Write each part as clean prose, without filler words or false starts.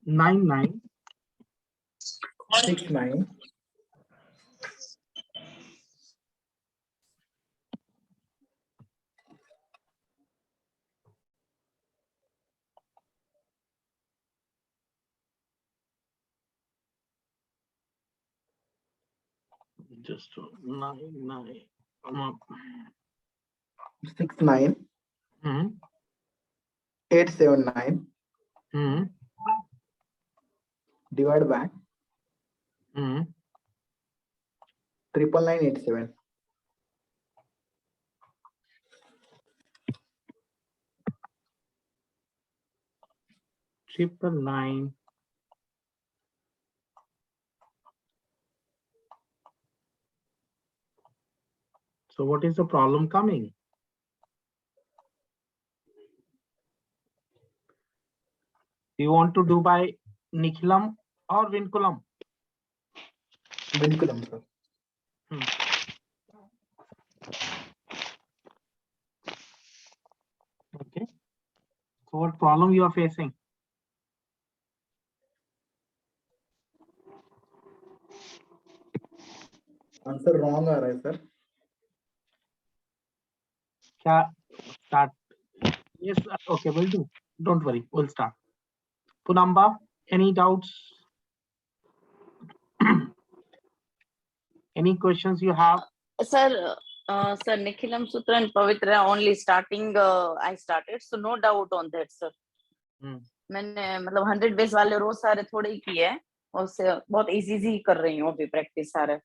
9 6 9 just 9 6 9 hmm 8 7 9 hmm divide by hmm 99987. triple nine. So what is the problem coming? You want to do by Nikhilam or Vinkulam? Vinkulam, sir. Okay. So what problem you are facing? Answer wrong आ रहा है sir. क्या start? Yes. Okay. We'll do. Don't worry. We'll start. Punamba, any doubts? Any questions you have? Sir, sir, Nikhilam Sutra and Pavitra only starting. I started, so no doubt on that, sir. मैंने मतलब 100 base वाले रोज सारे थोड़े ही किए हैं और उससे बहुत इजी कर रही हूँ अभी प्रैक्टिस सारे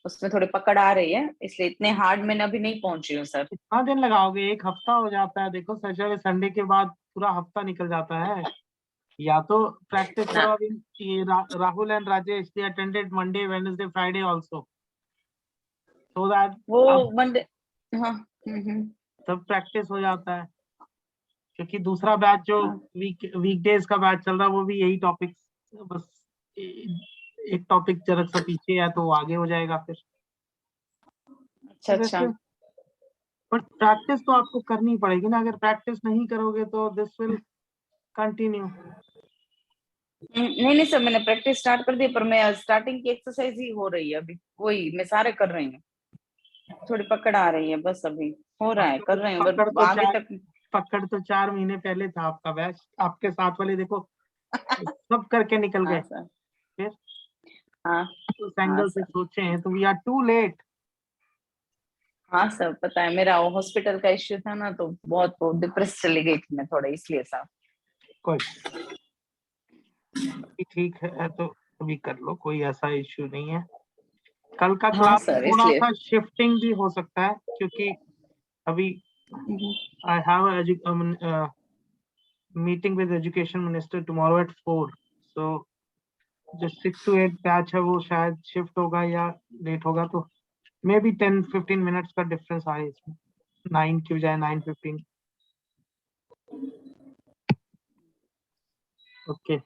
उसमें थोड़ी पकड़ आ रही है इसलिए इतने हार्ड मैंने अभी नहीं पहुंची हूँ सर कितना दिन लगाओगे 1 हफ्ता हो जाता है देखो सैटरडे संडे के बाद पूरा हफ्ता निकल जाता है या तो प्रैक्टिस करो अभी ये Rahul and Rajesh they attended Monday Wednesday Friday also so that वो मंडे हाँ तब प्रैक्टिस हो जाता है क्योंकि दूसरा बैच जो वीकडेज का बैच चल रहा है वो भी यही टॉपिक बस एक टॉपिक जरा सा पीछे है तो आगे हो जाएगा फिर अच्छा बट प्रैक्टिस तो आपको करनी पड़ेगी ना अगर प्रैक्टिस नहीं करोगे तो दिस विल कंटिन्यू नहीं सर मैंने प्रैक्टिस स्टार्ट कर दी पर मैं स्टार्टिंग की एक्सरसाइज ही हो रही है अभी वही मैं सारे कर रही हूँ थोड़ी पकड़ आ रही है बस अभी हो रहा है कर रही हूँ आगे तक पकड़ तो 4 महीने पहले था आपका बैच आपके साथ वाले देखो सब करके निकल गए फिर उस एंगल से सोचे हैं तो वी आर टू लेट हाँ सर पता है मेरा हॉस्पिटल का इश्यू था ना तो बहुत डिप्रेस चली गई थी मैं थोड़ा इसलिए सर कोई ठीक है तो अभी कर लो कोई ऐसा इश्यू नहीं है कल का क्लास थोड़ा सा शिफ्टिंग भी हो सकता है क्योंकि अभी I have a meeting with education minister tomorrow at 4 so जो 6 to 8 बैच है वो शायद शिफ्ट होगा या लेट होगा तो मे बी 10-15 मिनट्स का डिफरेंस आए इसमें 9 की बजाय 9:15 okay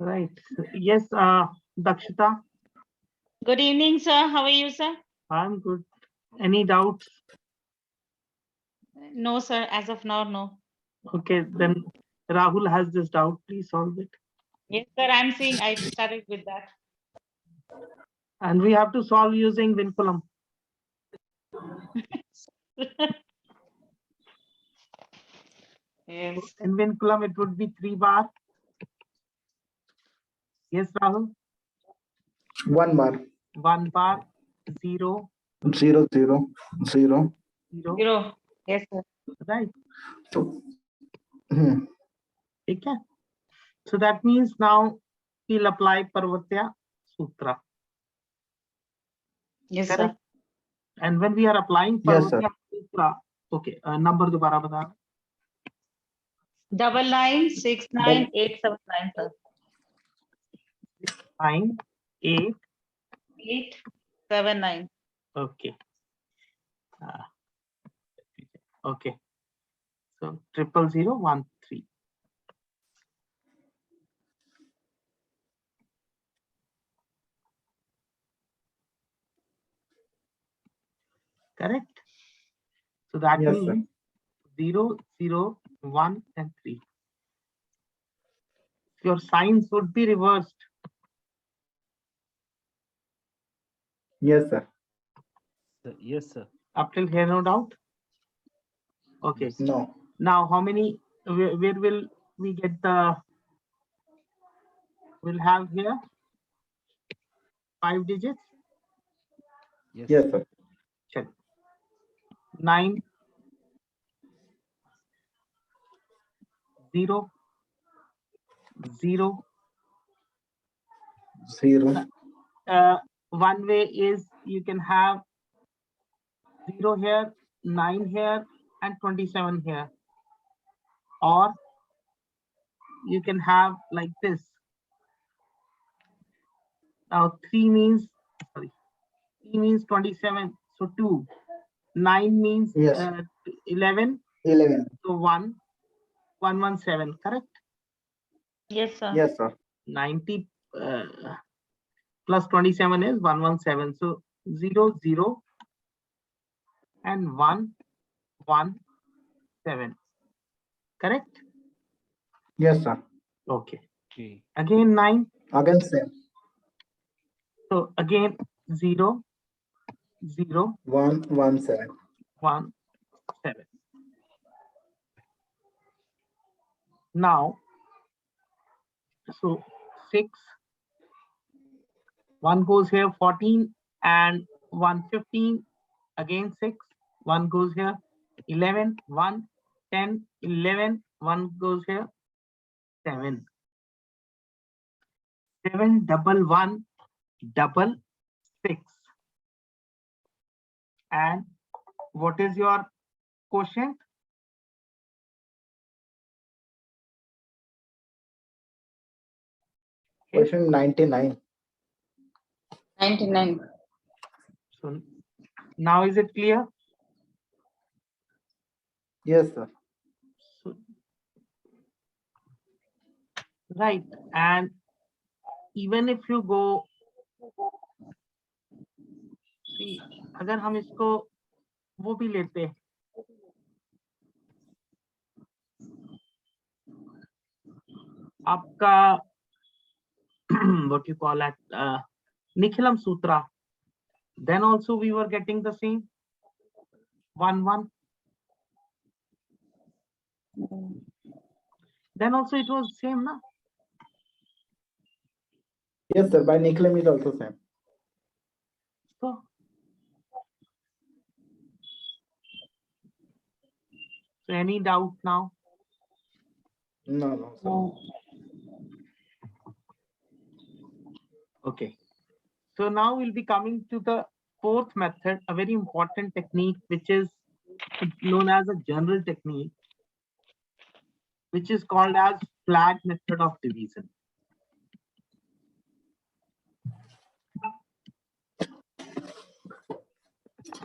right yes Dakshita good evening sir how are you sir I'm good any doubts no sir as of now no okay then Rahul has this doubt please solve it yes sir I'm seeing I started with that and we have to solve using Vinkulam yes in Vinkulam it would be 3 bar yes Rahul 1 bar 1 bar 0 0 0 0 0 yes sir right so okay so that means now we'll apply Parvatya Sutra yes correct sir and when we are applying Parvatya Sutra okay number dobara bata 9969879 sir 98879 okay okay so 00013 correct so that yes, means sir. 0, 0, 1, and 3. Your signs would be reversed. Yes, sir. Yes, sir. Up till here, no doubt. Okay. Yes. No. Now, how many? Where will we get the? We'll have here 5 digits. Yes. Yes, sir. Check. 9, 0, 0. 0. One way is you can have 0 here, 9 here, and 27 here. Or you can have like this. Now 3 means, sorry, 3 means 27, so 2. 9 means Yes. 11, 11. so 1, 117, correct? Yes, sir. Yes, sir. 90 plus 27 is 117. So 0, 0, and 1, 1, 7. Correct? Yes, sir. Okay. Okay. Again 9. Again same. So again 0, 0, 1, 1, 7. 1, 7. Now, so 6, 1 goes here, 14, and 1, 15. Again 6, 1 goes here, 11, 1, 10, 11, 1 goes here, 7. 7, double 1, double 6. And what is your quotient? Question 99. 99. So now is it clear? Yes, sir. So, right. And even if you go, see, अगर हम इसको वो भी लेते हैं, आपका what you call it, Nikhilam Sutra, then also we were getting the same 1, 1. Then also it was same, na? Yes, sir. By Nicolam is also same. So any doubt now? No, no, sir. No. Okay. So now we'll be coming to the fourth method, a very important technique, which is known as a general technique, which is called as flag method of division.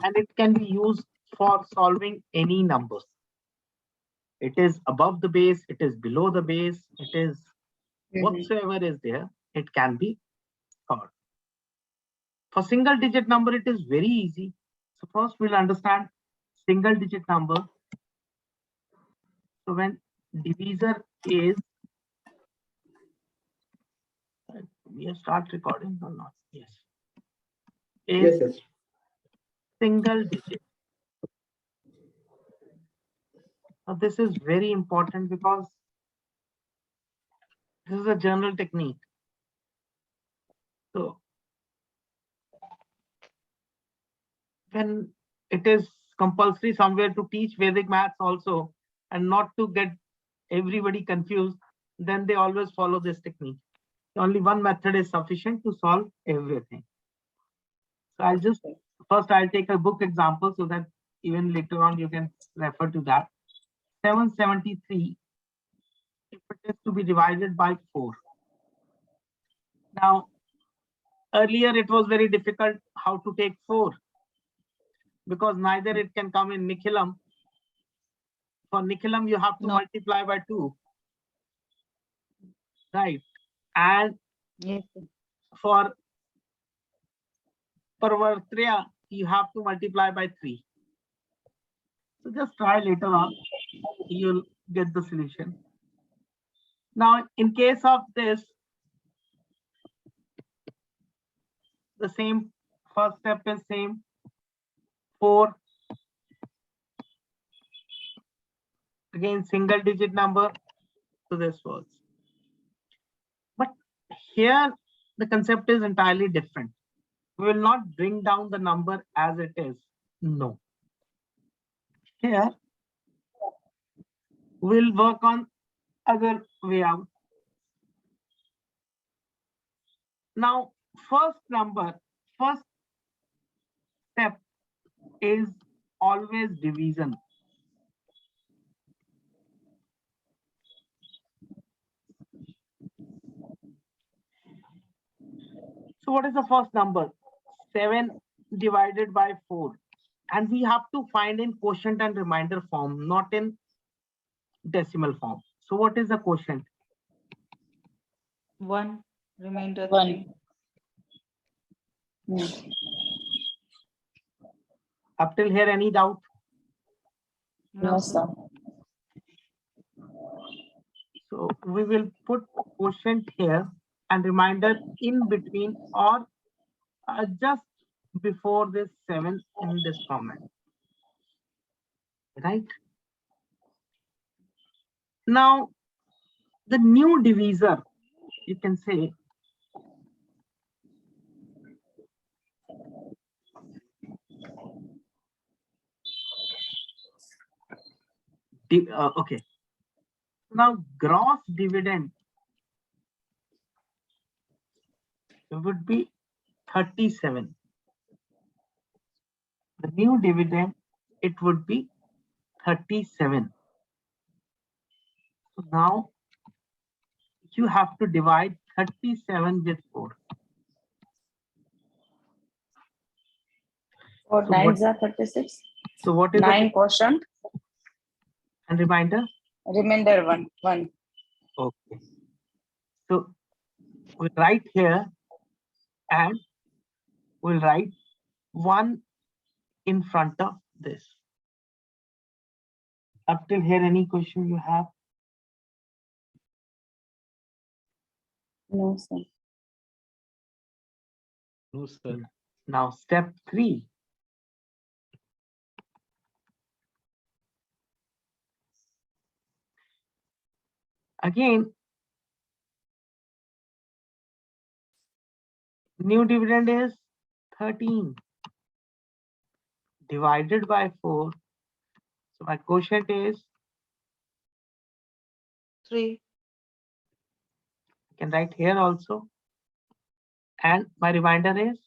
And it can be used for solving any numbers. It is above the base, it is below the base, it is whatsoever is there, it can be solved. For single digit number, it is very easy. So first we'll understand single digit number. So when divisor is, we have start recording or not? Yes. Is Yes, yes. single digit. Now this is very important because this is a general technique. So when it is compulsory somewhere to teach Vedic maths also, and not to get everybody confused, then they always follow this technique. Only one method is sufficient to solve everything. So I'll just, first I'll take a book example so that even later on you can refer to that. 773, if it is to be divided by 4. Now, earlier it was very difficult how to take 4, because neither it can come in Nikhilam. For Nikhilam, you have to multiply by 2. Right. And Yes. for Parvartriya, you have to multiply by 3. So just try later on. you'll get the solution. Now, in case of this, the same first step is same 4. Again, single digit number, so this works. But here, the concept is entirely different. We will not bring down the number as it is. No. Here, we'll work on other way out. Now, first step is always division. So what is the first number? 7 divided by 4. And we have to find in quotient and remainder form, not in decimal form. So what is the quotient? 1, remainder 1. 3. Up till here, any doubt? No, sir. So we will put quotient here and remainder in between or just before this 7 in this format. Right? Now, the new divisor, you can say, okay. Now, gross dividend would be 37. The new dividend, it would be 37. So now, you have to divide 37 with 4. 4 9s are 36. So what is 9 quotient. And remainder? Remainder 1. 1. Okay. So we'll write here and we'll write 1 in front of this. Up till here, any question you have? No, sir. No, sir. Now, step 3. Again, new dividend is 13 divided by 4. So my quotient is 3. I can write here also. And my remainder is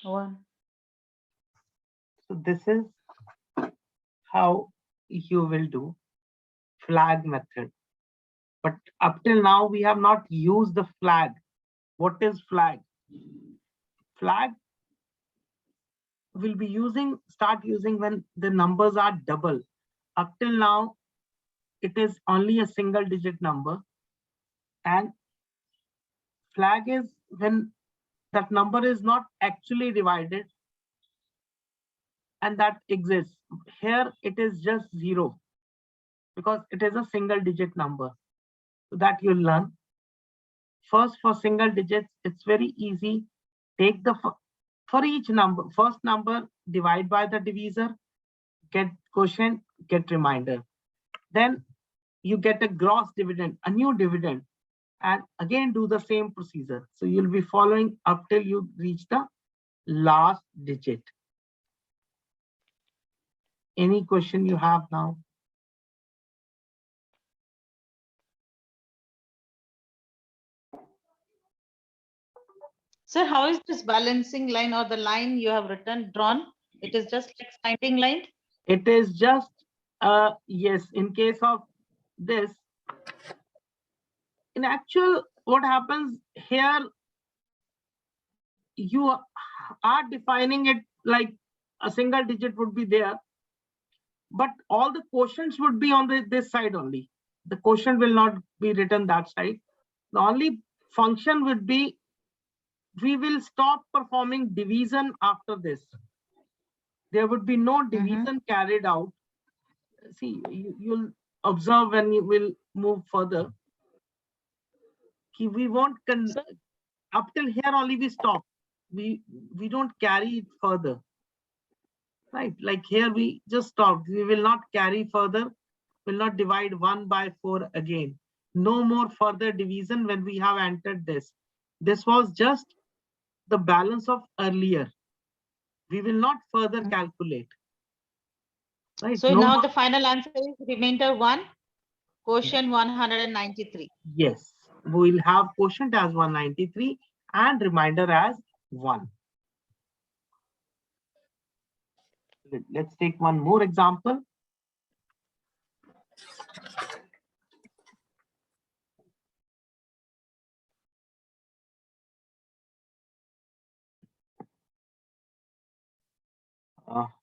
1. So this is how you will do flag method. But up till now, we have not used the flag. What is flag? Flag will be start using when the numbers are double. Up till now, it is only a single digit number. And flag is when that number is not actually divided and that exists. Here it is just 0 because it is a single digit number. So that you'll learn. First, for single digits, it's very easy. Take the for each number, first number, divide by the divisor, get quotient, get remainder. Then you get a gross dividend, a new dividend, and again do the same procedure. So you'll be following up till you reach the last digit. Any question you have now? Sir, how is this balancing line or the line you have drawn? It is just like standing line? It is just, yes, in case of this, in actual, what happens here, you are defining it like a single digit would be there, but all the quotients would be on this side only. The quotient will not be written that side. The only function would be, we will stop performing division after this. There would be no division carried out. see, you'll observe when you will move further. We won't up till here only we stop. We don't carry it further. Right, like here we just stopped. We will not carry further, will not divide 1 by 4 again. No more further division when we have entered this. This was just the balance of earlier. We will not further calculate. Right. So no now more. The final answer is remainder 1, quotient 193. Yes, we will have quotient as 193 and remainder as 1. Let's take one more example.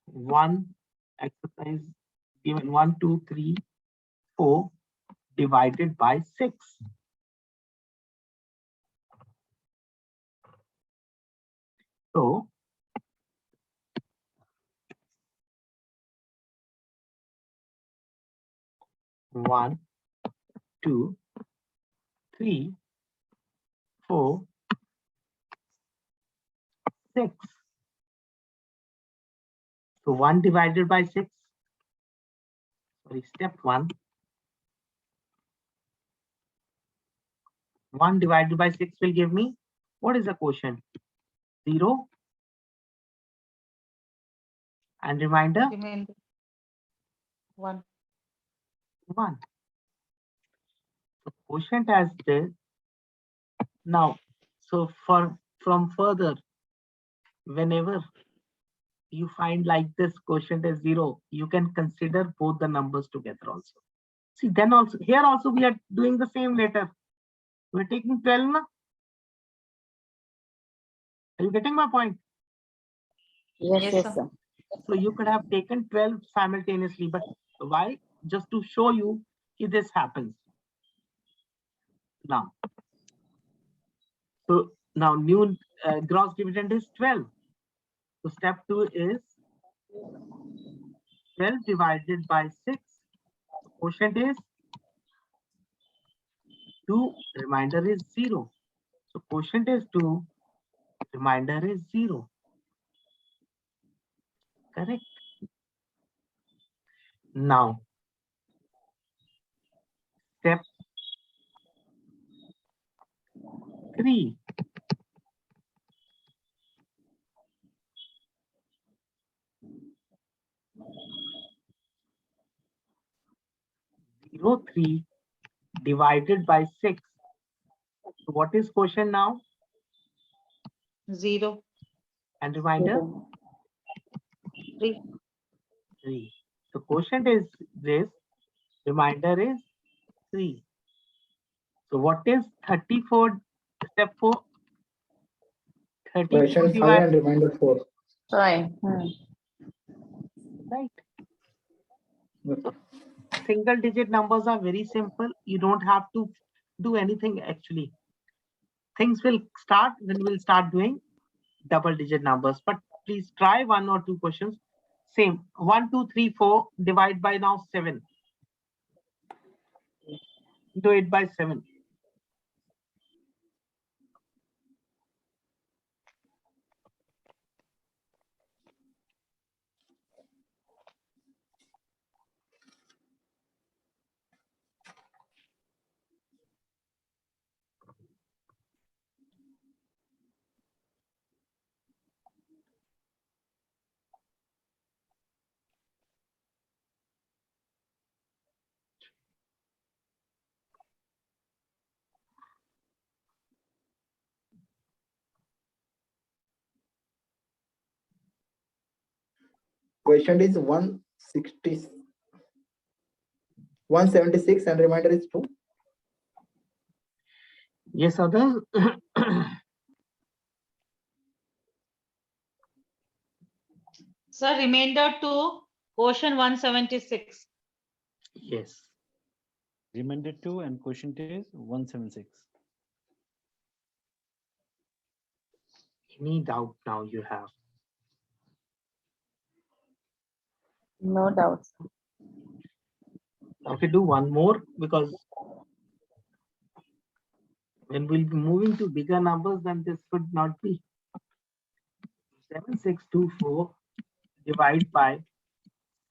One exercise given 1, 2, 3, 4 divided by 6. So 1, 2, 3, 4, 6. So 1 divided by 6. Sorry, step 1. 1 divided by 6 will give me, what is the quotient? 0. And remainder? 1. 1. So quotient as this. Now, so from further, whenever you find like this quotient is 0, you can consider both the numbers together also. See, then also here also we are doing the same letter. We're taking 12 now. Are you getting my point? Yes, yes, sir. So you could have taken 12 simultaneously, but why? Just to show you if this happens. Now, so now new gross dividend is 12. So step 2 is 12 divided by 6. Quotient is 2, remainder is 0. So quotient is 2, remainder is 0. Correct. Now, step 3. Zero 3 divided by 6. So what is quotient now? 0. And remainder? 3. 3. So quotient is this, remainder is 3. So what is 34? Step 4. 34 Quotient 5 and remainder 4. Right. Right. Okay. Single digit numbers are very simple. You don't have to do anything actually. Things will start when we'll start doing double digit numbers, but please try 1 or 2 questions. Same 1, 2, 3, 4 divide by now 7. Do it by 7. Quotient is 176 and remainder is 2. Yes, others. Sir, remainder 2, quotient 176. Yes. Remainder 2 and quotient is 176. Any doubt now you have? No doubts. Okay, do one more, because when we'll be moving to bigger numbers, then this would not be 7624 divide by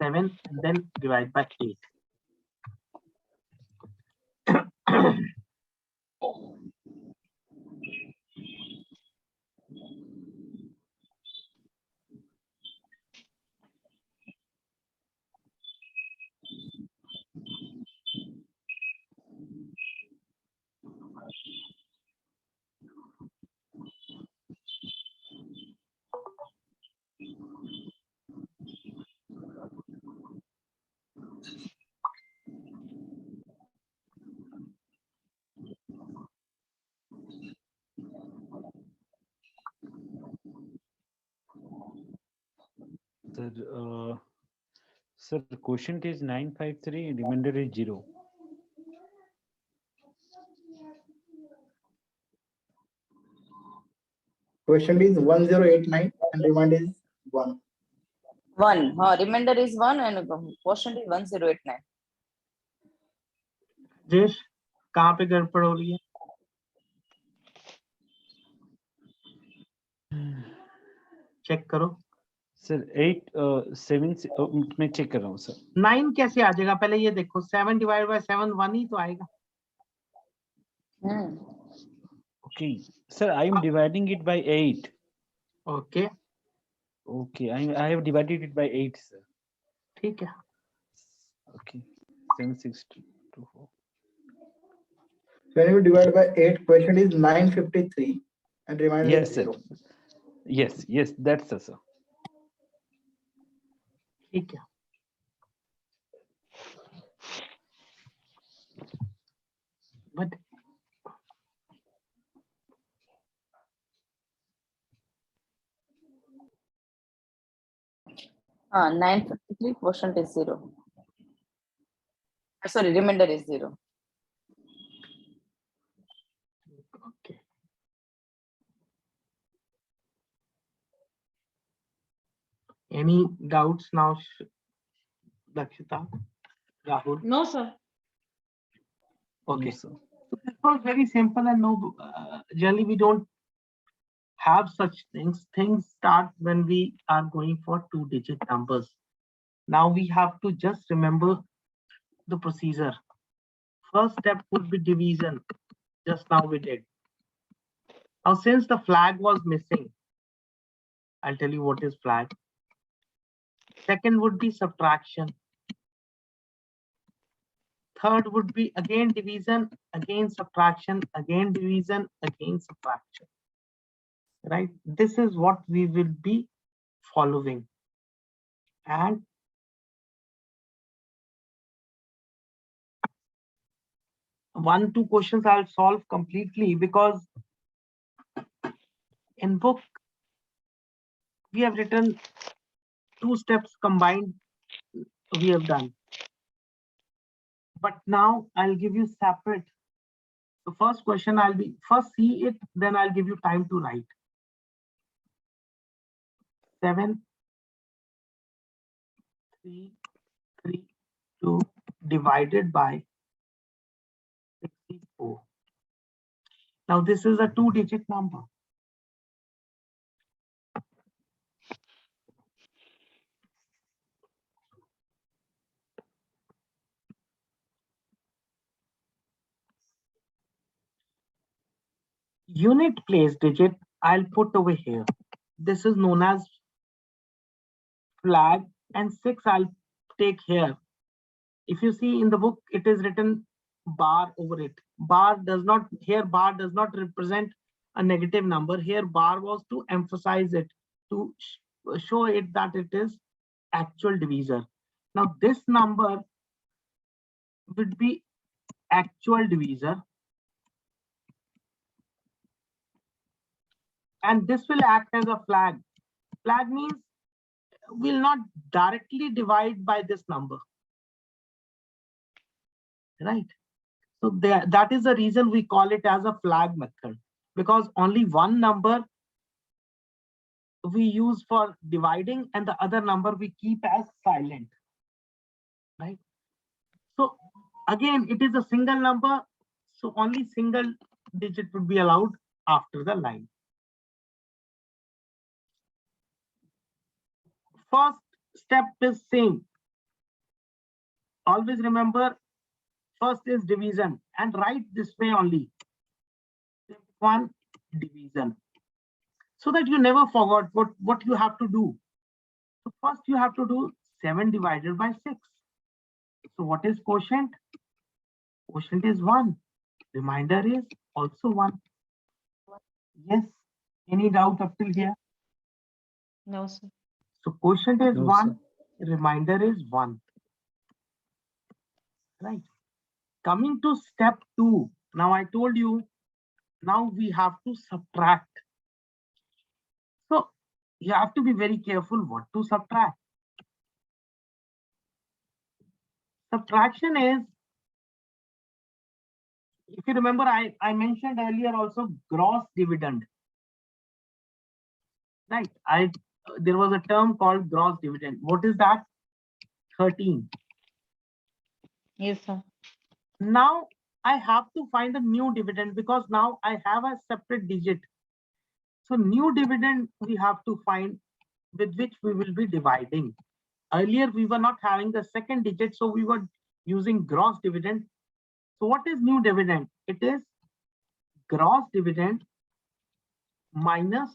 7 and then divide by 8. Sir, the quotient is 953 and remainder is 0. Quotient is 1089 and remainder is 1. 1. Remainder is 1 and quotient is 1089. जेश, कहाँ पे गड़बड़ हो रही है? Check करो sir 8 7 मैं check कर रहा हूँ सर. 9 कैसे आ जाएगा? पहले ये देखो, 7 डिवाइड बाय 7 1 ही तो आएगा. Okay, sir, I am dividing it by 8. Okay. Okay, I have divided it by 8, sir. ठीक है. Okay, 7624. When you divide by 8, quotient is 953 and remainder Yes, is sir. 0. Yes, that's the sir. ठीक है. But 953 quotient is 0. Sorry, remainder is 0. okay. Any doubts now, Dakshita, Rahul? No, sir. Okay. Yes, sir. So this was very simple, and no, generally we don't have such things. Things start when we are going for 2-digit numbers. Now we have to just remember the procedure. First step would be division. Just now we did. Now since the flag was missing, I'll tell you what is flag. Second would be subtraction. Third would be again division, again subtraction, again division, again subtraction. Right? This is what we will be following. And 1-2 questions I'll solve completely, because in book we have written 2 steps combined we have done. But now I'll give you separate. The first question I'll be first see it, then I'll give you time to write. 7 3 3 2 divided by 64. Now this is a 2-digit number. Unit place digit I'll put over here. This is known as flag, and 6 I'll take here. If you see in the book, it is written bar over it. Bar does not represent a negative number. Here bar was to emphasize it, to show it that it is actual divisor. Now this number would be actual divisor, and this will act as a flag. Flag means will not directly divide by this number, right? So that is the reason we call it as a flag method, because only one number we use for dividing and the other number we keep as silent, right? So Again, it is a single number, so only single digit would be allowed after the line. First step is same. Always remember, first is division and write this way only. One division. So that you never forgot what you have to do. So first you have to do 7 divided by 6. So what is quotient? Quotient is 1. Remainder is also 1. Yes. Any doubt up till here? No, sir. So quotient is No, 1. Remainder is 1. Right. Coming to step 2. Now I told you, now we have to subtract. So you have to be very careful what to subtract. Subtraction is, if you remember, I mentioned earlier also gross dividend. Right. There was a term called gross dividend. What is that? 13. Yes, sir. Now I have to find a new dividend because now I have a separate digit. So new dividend we have to find with which we will be dividing. Earlier we were not having the second digit, so we were using gross dividend. So what is new dividend? It is gross dividend minus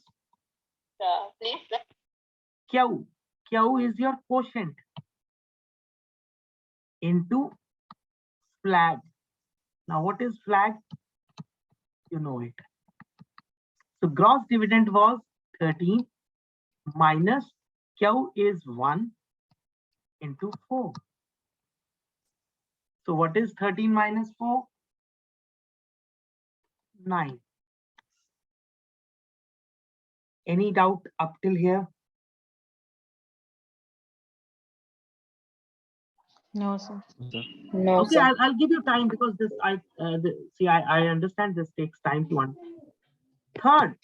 Q. Q is your quotient into flag. Now what is flag? You know it. So gross dividend was 13 minus Q is 1 into 4. So what is 13 minus 4? 9. Any doubt up till here? No, sir. No, Okay, sir. I'll give you time because this I understand this takes time to understand. Third,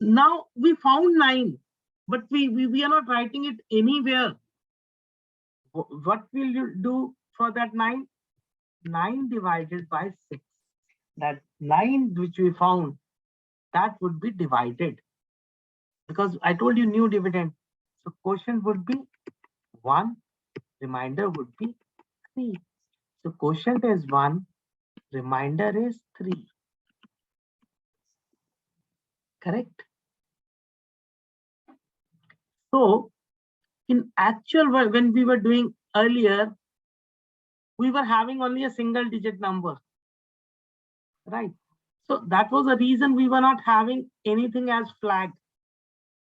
now we found 9, but we are not writing it anywhere. What will you do for that 9? 9 divided by 6. That 9 which we found, that would be divided. Because I told you new dividend. So quotient would be 1, remainder would be 3. So quotient is 1, remainder is 3. Correct? So in actual, when we were doing earlier, we were having only a single digit number, right? So that was the reason we were not having anything as flag.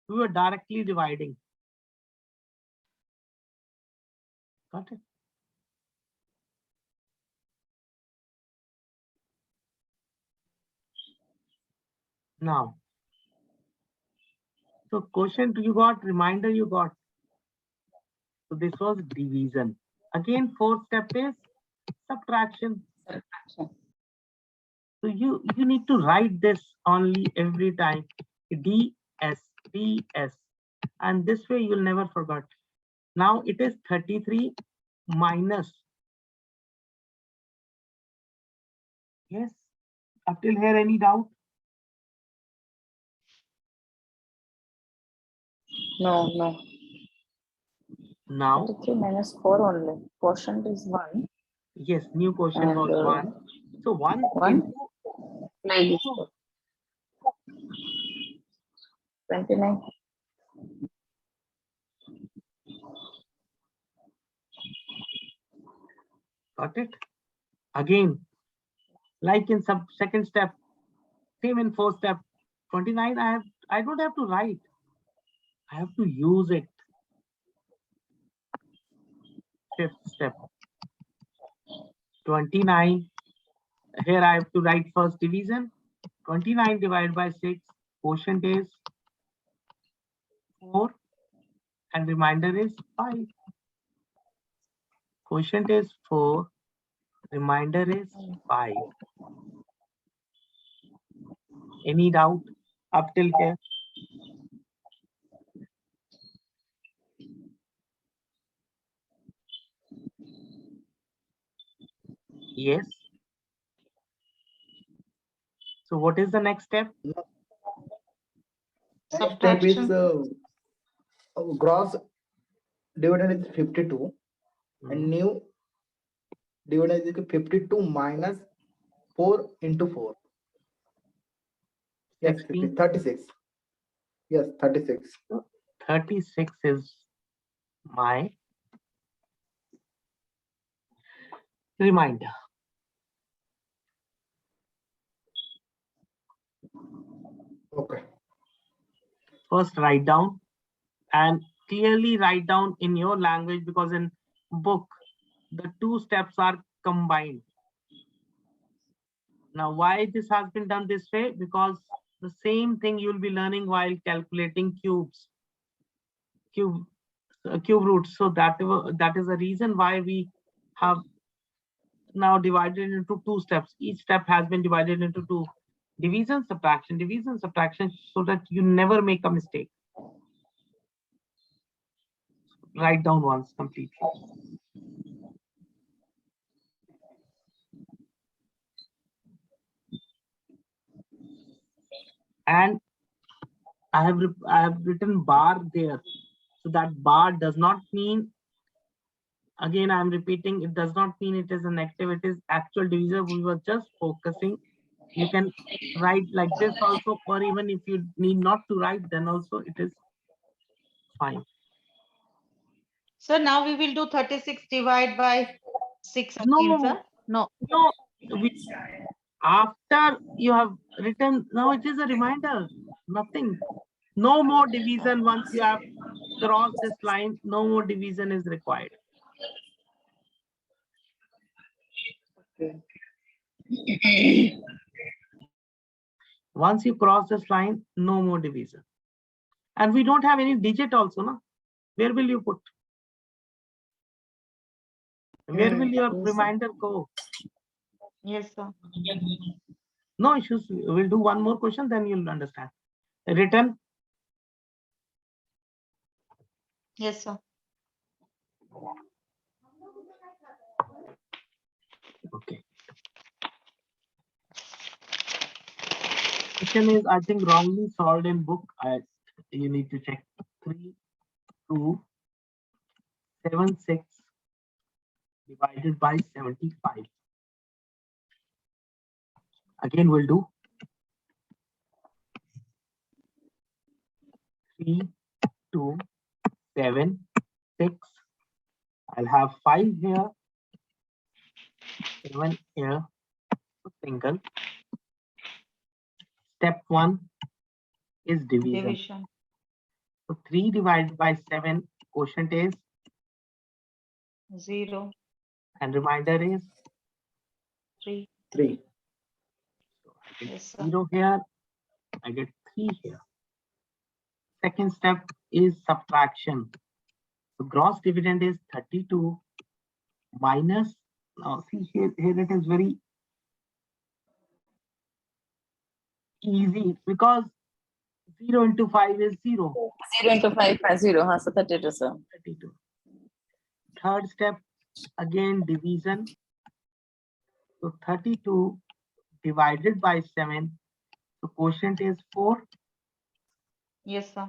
We were directly dividing. Got it? Now, so quotient you got, remainder you got. So this was division. Again, fourth step is subtraction. So you need to write this only every time. DS, DS. And this way you'll never forget. Now it is 33 minus. Yes. Up till here, any doubt? No, no. Now, 33 minus 4 only. Quotient is 1. yes, new quotient was 1. So 1 1 into like this. 29. got it? Again, like in second step, same in fourth step. 29, I don't have to write. I have to use it. Fifth step. 29. Here I have to write first division. 29 divided by 6. Quotient is 4 and remainder is 5. Quotient is 4. Remainder is 5. Any doubt up till here? Yes. So what is the next step? Next step is gross dividend is 52 and new dividend is 52 minus 4 into 4. Yes, 36. Yes, 36. 36 is my reminder. Okay. First write down and clearly write down in your language, because in book the two steps are combined. Now why this has been done this way? Because the same thing you'll be learning while calculating cube roots. So that is the reason why we have now divided into two steps. Each step has been divided into two: division, subtraction, so that you never make a mistake. Write down once completely. And I have written bar there. So that bar does not mean, again I'm repeating, it does not mean it is a negative, it is actual divisor. We were just focusing. You can write like this also, or even if you need not to write, then also it is fine. So now we will do 36 divided by 6 again, sir? No. After you have written, now it is a reminder, nothing. No more division. Once you have crossed this line, no more division is required. Once you cross this line, no more division. And we don't have any digit also, no? Where will you put? Where will your reminder go? Yes, sir. No issues. We'll do one more question, then you'll understand. Written? Yes, sir. Okay. Question is, I think, wrongly solved in book. You need to check. 3, 2, 7, 6 divided by 75. Again, we'll do 3, 2, 7, 6. I'll have 5 here, 7 here, single. Step 1 is division. So 3 divided by 7, quotient is 0. And reminder is 3. 3. So I get Yes, sir. 0 here, I get 3 here. Second step is subtraction. So gross dividend is 32 minus, now see here it is very easy, because 0 into 5 is 0. 0 into 5 is 0. So 32, sir. 32. Third step, again division. So 32 divided by 7. So quotient is 4. Yes, sir.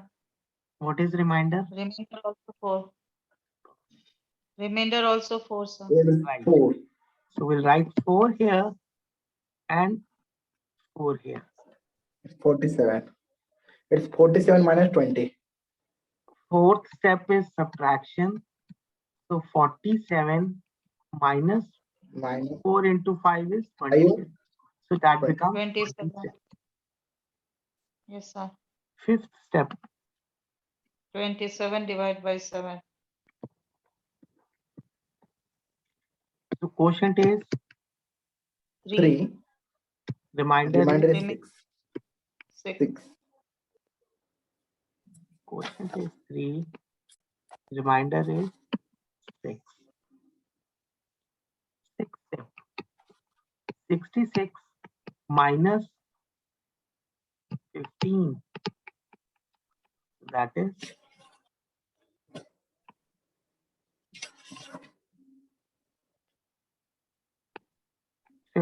What is remainder? Remainder also 4. Remainder also 4, sir. Right. 4. So we'll write 4 here and 4 here. It's 47. It's 47 minus 20. Fourth step is subtraction. So 47 minus 4 into 5 is 20. So that becomes 27. Yes, sir. Fifth step. 27 divided by 7. So quotient is 3. Reminder is 6. 6. Quotient is 3. Reminder is 6. Sixth step. 66 minus 15. That is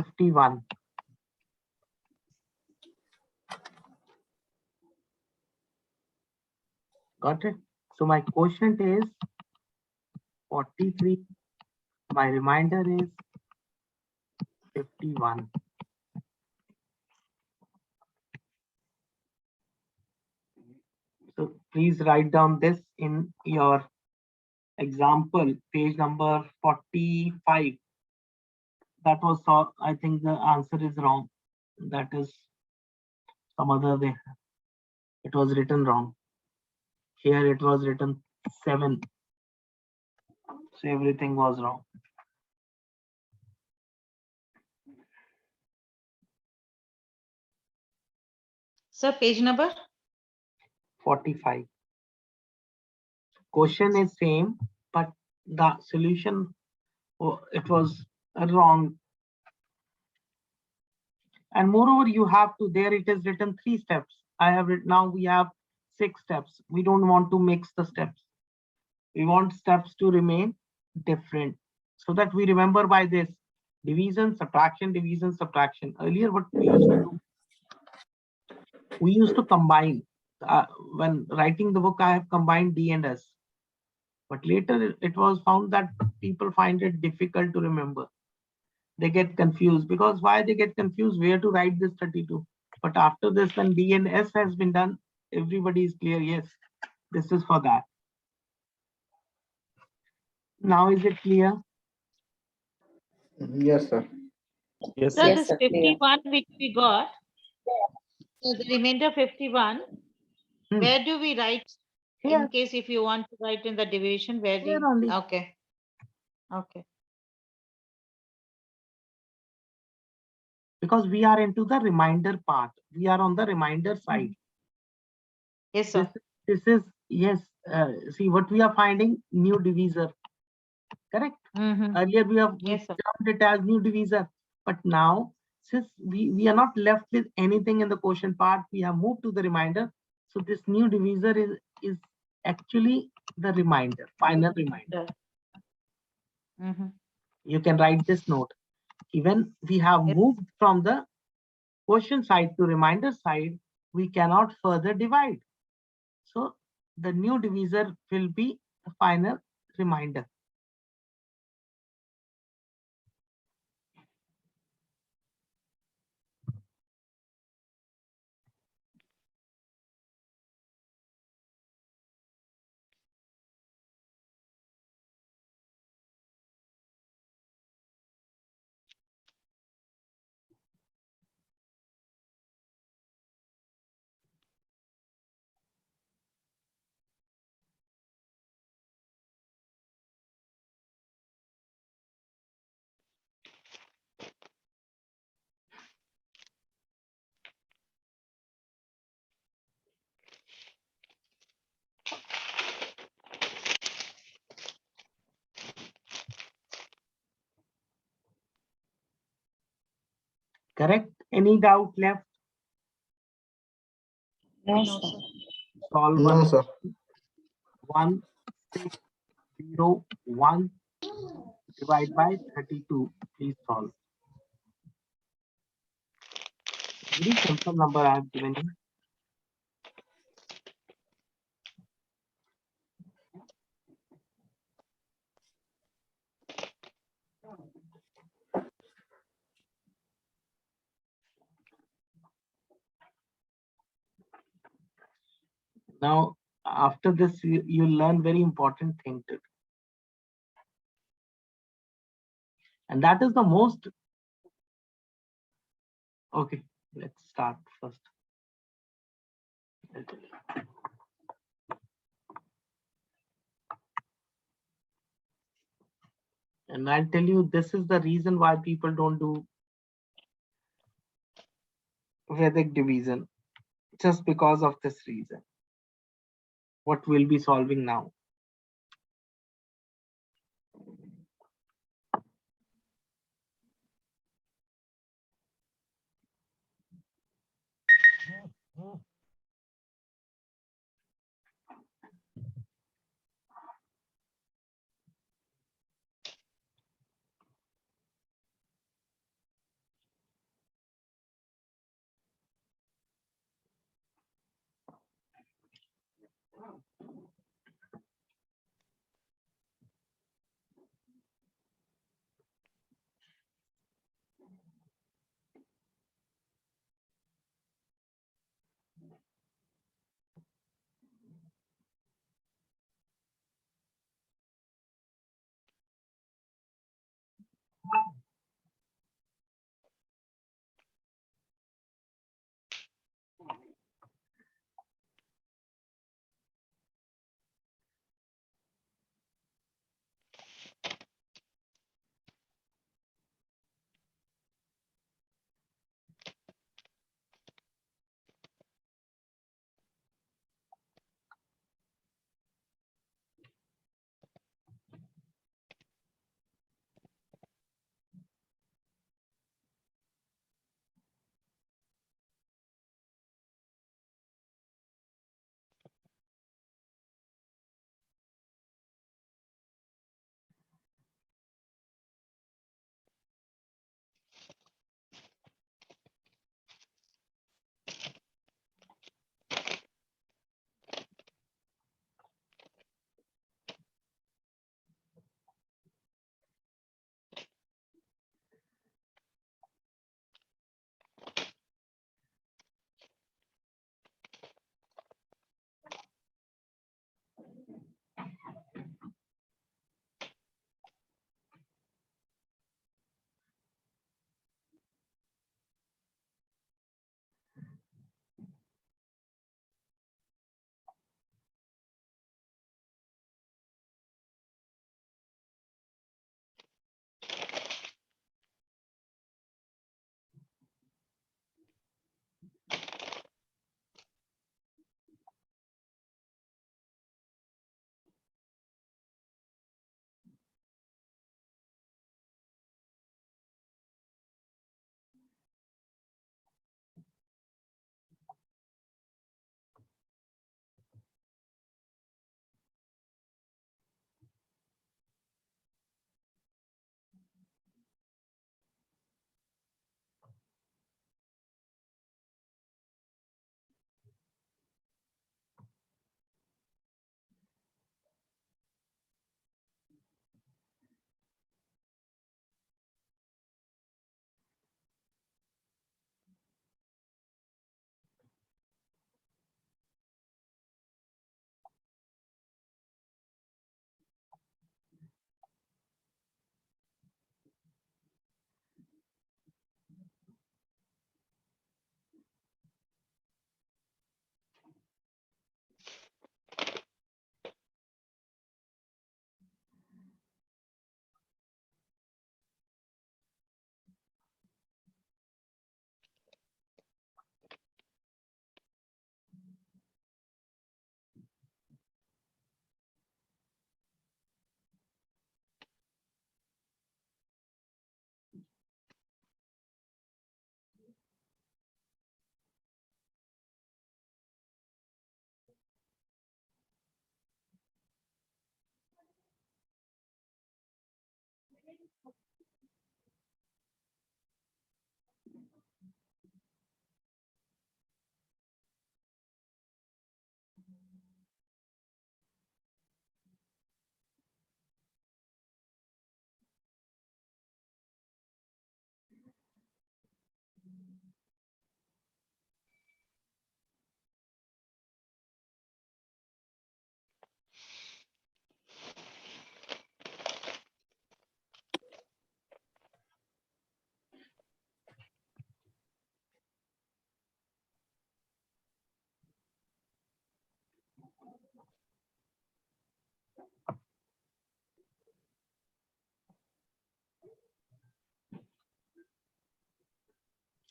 51. Got it? So my quotient is 43. My remainder is 51. So please write down this in your example, page number 45. That was, I think the answer is wrong. That is some other way. It was written wrong. Here it was written 7. So everything was wrong. Sir, page number? 45. Question is same, but the solution, it was wrong. And moreover, you have to, there it is written 3 steps. I have written, now we have 6 steps. We don't want to mix the steps. We want steps to remain different so that we remember by this division, subtraction, division, subtraction. Earlier, what we used to do, we used to combine. When writing the book, I have combined D and S. But later it was found that people find it difficult to remember. They get confused because why they get confused? Where to write this 32? But after this, when D and S has been done, everybody is clear. Yes, this is for that. Now is it clear? Yes, sir. Yes, Sir, sir. this 51 which we got, so the remainder 51, where do we write? Here. In case if you want to write in the division, where do Here you? only. Okay. Okay. Because we are into the reminder part. We are on the reminder side. Yes, sir. This is, yes, see what we are finding, new divisor. Correct? Earlier we have termed it as new divisor. But now, since we are not left with anything in the quotient part, we have moved to the reminder. So this new divisor is actually the reminder, final reminder. You can write this note. Even we have moved from the quotient side to reminder side, we cannot further divide. So the new divisor will be the final reminder. Correct? Any doubt left? No, No, sir. sir. Solve No, one. sir. 1, 6, 0, 1. Divide by 32. Please solve. Very simple number I have given you. Now, after this, you learn very important thing too. And that is the most. Okay, let's start first. And I'll tell you, this is the reason why people don't do Vedic division. Just because of this reason. What we'll be solving now.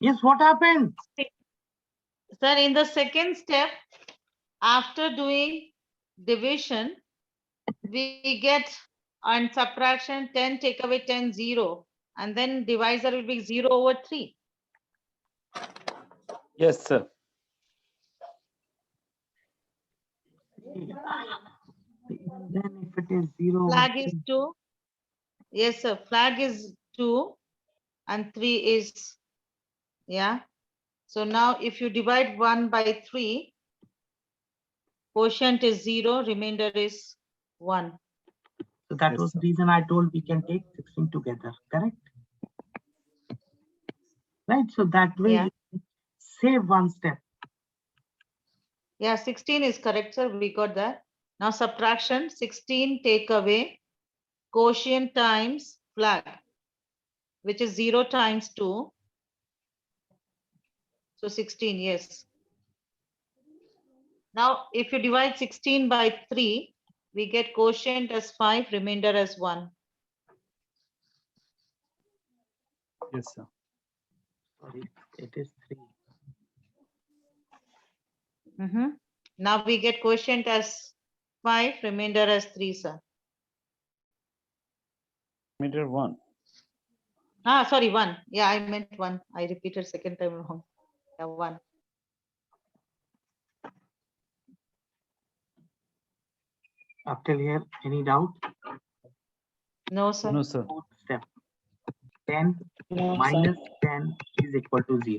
Yes, what happened? Sir, in the second step, after doing division, we get on subtraction 10 take away 10 0, and then divisor will be 0 over 3. Yes, sir. Then if it is 0 Flag over is 3. 2. Yes, sir. Flag is 2 and 3 is, yeah. So now if you divide 1 by 3, quotient is 0, remainder is 1. So that Yes, was sir. the reason I told we can take 16 together, correct? Right, so that way Yeah. save one step. Yeah, 16 is correct, sir. We got that. Now subtraction 16 take away quotient times flag, which is 0 times 2. So 16, yes. Now, if you divide 16 by 3, we get quotient as 5, remainder as 1. Yes, sir. Sorry, it is 3. Now we get quotient as 5, remainder as 3, sir. Meter 1. Sorry, 1. Yeah, I meant 1. I repeated second time wrong. Yeah, 1. Up till here, any doubt? No, sir. No, sir. Fourth step. 10 No, sir. minus 10 is equal to 0.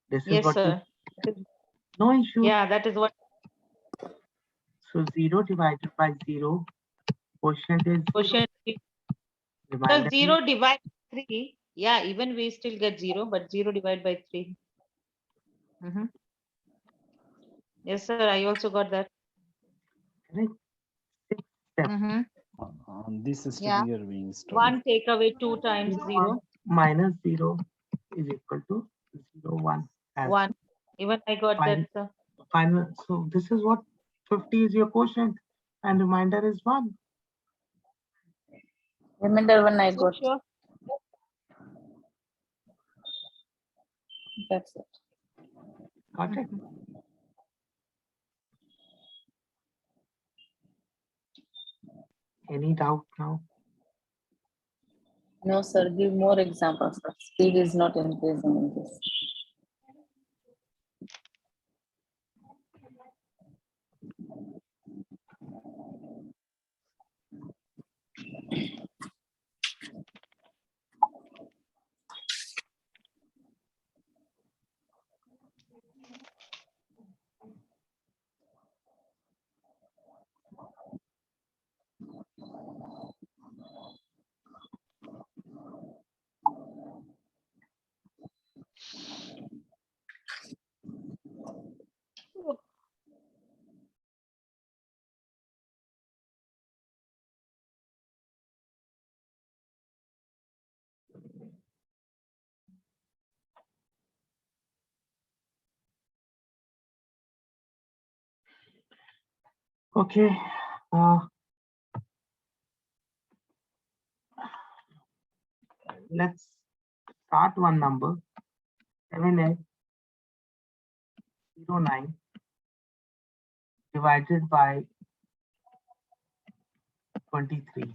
This is Yes, what sir. no issue. Yeah, that is what. So 0 divided by 0, quotient is 0. Quotient. Remainder So 0 divided by 3. Yeah, even we still get 0, but 0 divided by 3. Yes, sir. I also got that. correct. Sixth step. On this step Yeah. we are being studied. 1 take away 2 times 0. Minus 0 is equal to 0, 1. 1. Even I got that, sir. Final. So this is what 50 is your quotient and remainder is 1. Remainder 1 I got. Sure. That's it. Got it? Any doubt now? No, sir. Give more examples. Sir. Speed is not increasing in this. Okay. Let's start one number. 7809 divided by 23.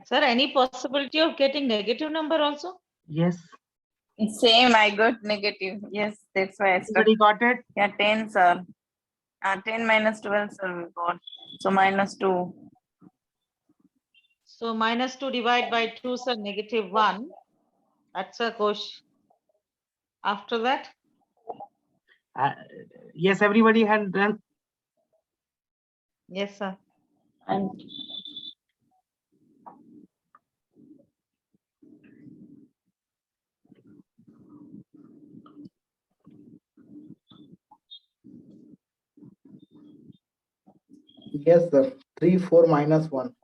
Sir, any possibility of getting negative number also? Yes. Same, I got negative. Yes, that's why I stuck. Everybody got it? Yeah, 10, sir. 10 minus 12, sir, we got. So minus 2. So minus 2 divided by 2, sir, negative 1. That's a question. After that? Yes, everybody had done. Yes, sir. And Yes, sir. 3, 4 minus 1.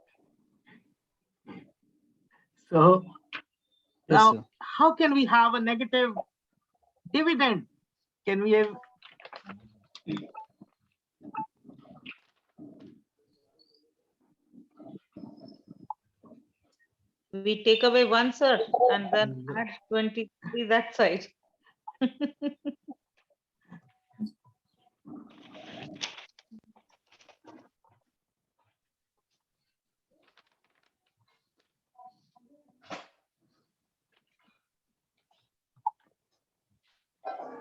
So Yes, now, sir. how can we have a negative dividend? Can we have? We take away 1, sir, and then add 23 that side.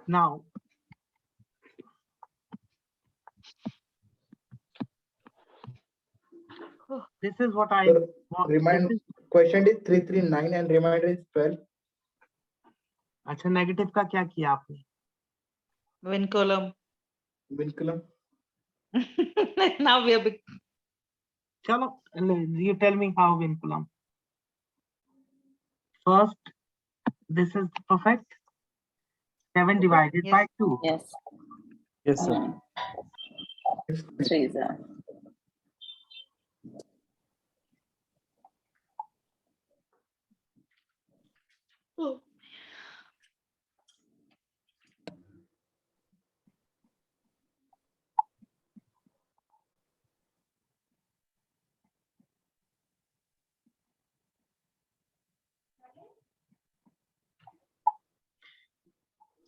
Now, this is what I Sir, want. remind question is 339 and remainder is 12. अच्छा, negative का क्या किया आपने? Vinculum. Vinculum. Now we are big. चलो, you tell me how vinculum. First, this is perfect. 7 divided Yes. by 2. yes. Yes, sir. 3, sir. Oh.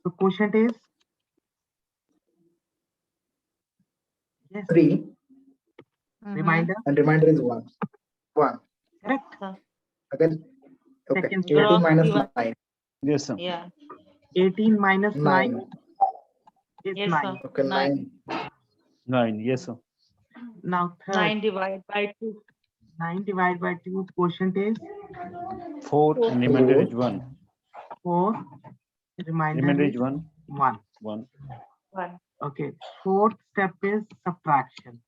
The quotient is? Yes. 3 Reminder? and remainder is 1. 1. Correct. Again, okay. Second 18 Gross minus divided. 9. Yes, sir. Yeah. 18 minus 9 9. is Yes, 9. sir. Okay, 9. 9. Yes, sir. Now third, 9 divided by 2. 9 divided by 2, quotient is 4 and remainder is 1. 4. Remainder Remainder is is 1. 1. 1. 1. Okay. Fourth step is subtraction.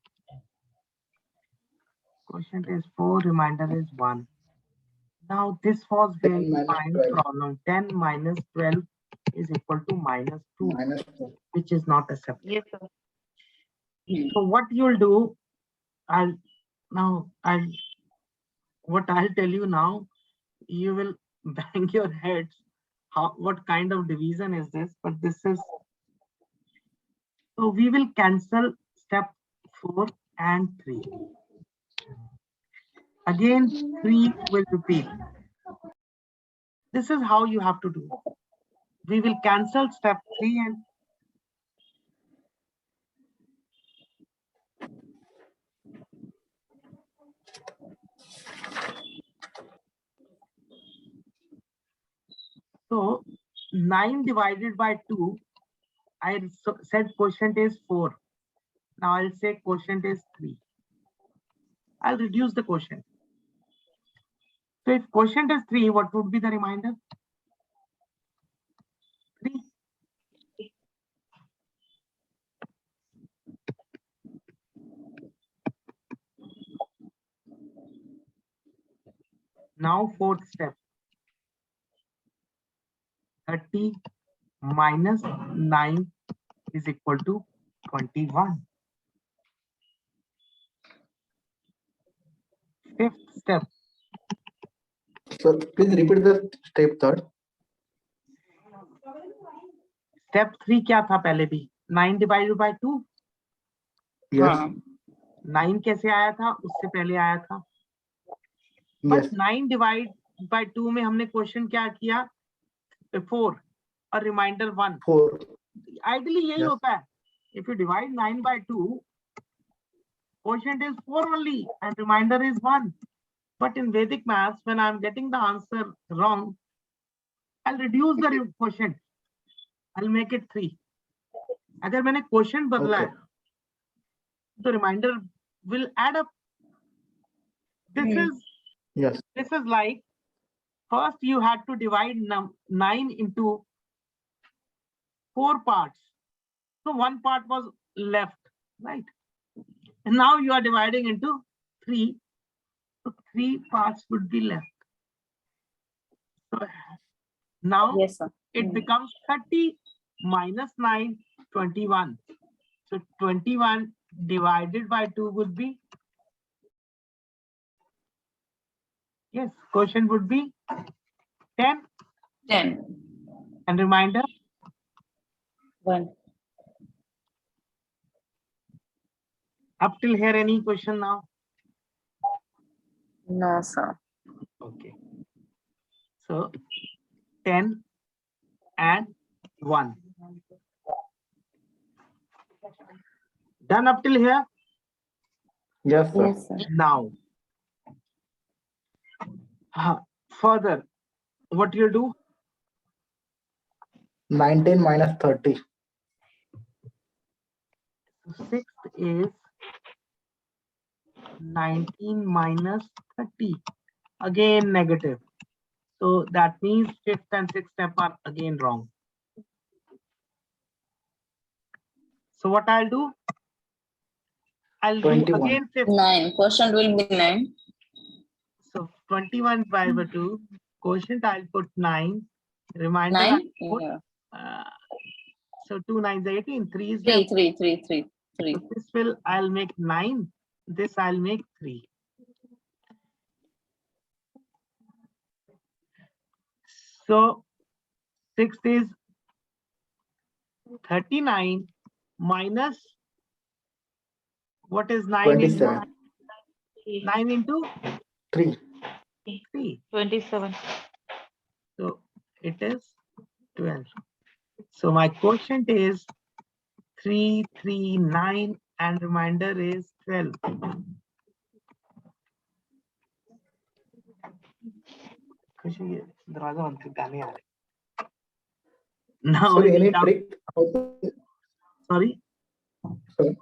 Quotient is 4, remainder is 1. Now this was 10 very minus fine 12. problem. 10 minus 12 is equal to minus 2, Minus 2. which is not acceptable. Yes, sir. So what you'll do, what I'll tell you now, you will bang your heads. What kind of division is this? But this is, so we will cancel step 4 and 3. Again, 3 will repeat. This is how you have to do. We will cancel step 3 and so 9 divided by 2, I said quotient is 4. Now I'll say quotient is 3. I'll reduce the quotient. So if quotient is 3, what would be the remainder? 3. Now fourth step. 30 minus 9 is equal to 21. Fifth step. Sir, please repeat the step third. Step 3 क्या था पहले भी? 9 divided by 2. Yes. 9 कैसे आया था? उससे पहले आया था. Yes. But 9 divided by 2 में हमने क्वेश्चन क्या किया? 4 और रिमाइंडर 1. 4. Ideally यही Yes. होता है. If you divide 9 by 2, quotient is 4 only and remainder is 1. But in Vedic maths, when I'm getting the answer wrong, I'll reduce the quotient. I'll make it 3. अगर मैंने quotient बदला है, the remainder will add up. This is like first you had to divide 9 into 4 parts. So one part was left, right? And now you are dividing into 3. So 3 parts would be left. So now Yes, sir. it becomes 30 minus 9, 21. So 21 divided by 2 would be, yes, quotient would be 10. 10. And remainder? 1. Up till here, any question now? No, sir. Okay. So 10 and 1. Done up till here? Yes, sir. Yes, sir. Now, further, what you'll do? 19 minus 30. Sixth is 19 minus 30. Again negative. So that means fifth and sixth step are again wrong. So what I'll do? I'll 21. do again fifth. 9. Quotient will be 9. So 21 divided by 2. Quotient I'll put 9. Remainder 9? I'll put, Yeah. so 2 9s 18. 3 is 3, 3, 3, 3, 3. So this will I'll make 9. This I'll make 3. So sixth is 39 minus what is 9 27. into 9 into 3. 3. 27. So it is 12. So my quotient is 339 and remainder is 12. Now Sorry, any trick? Sorry? Sorry.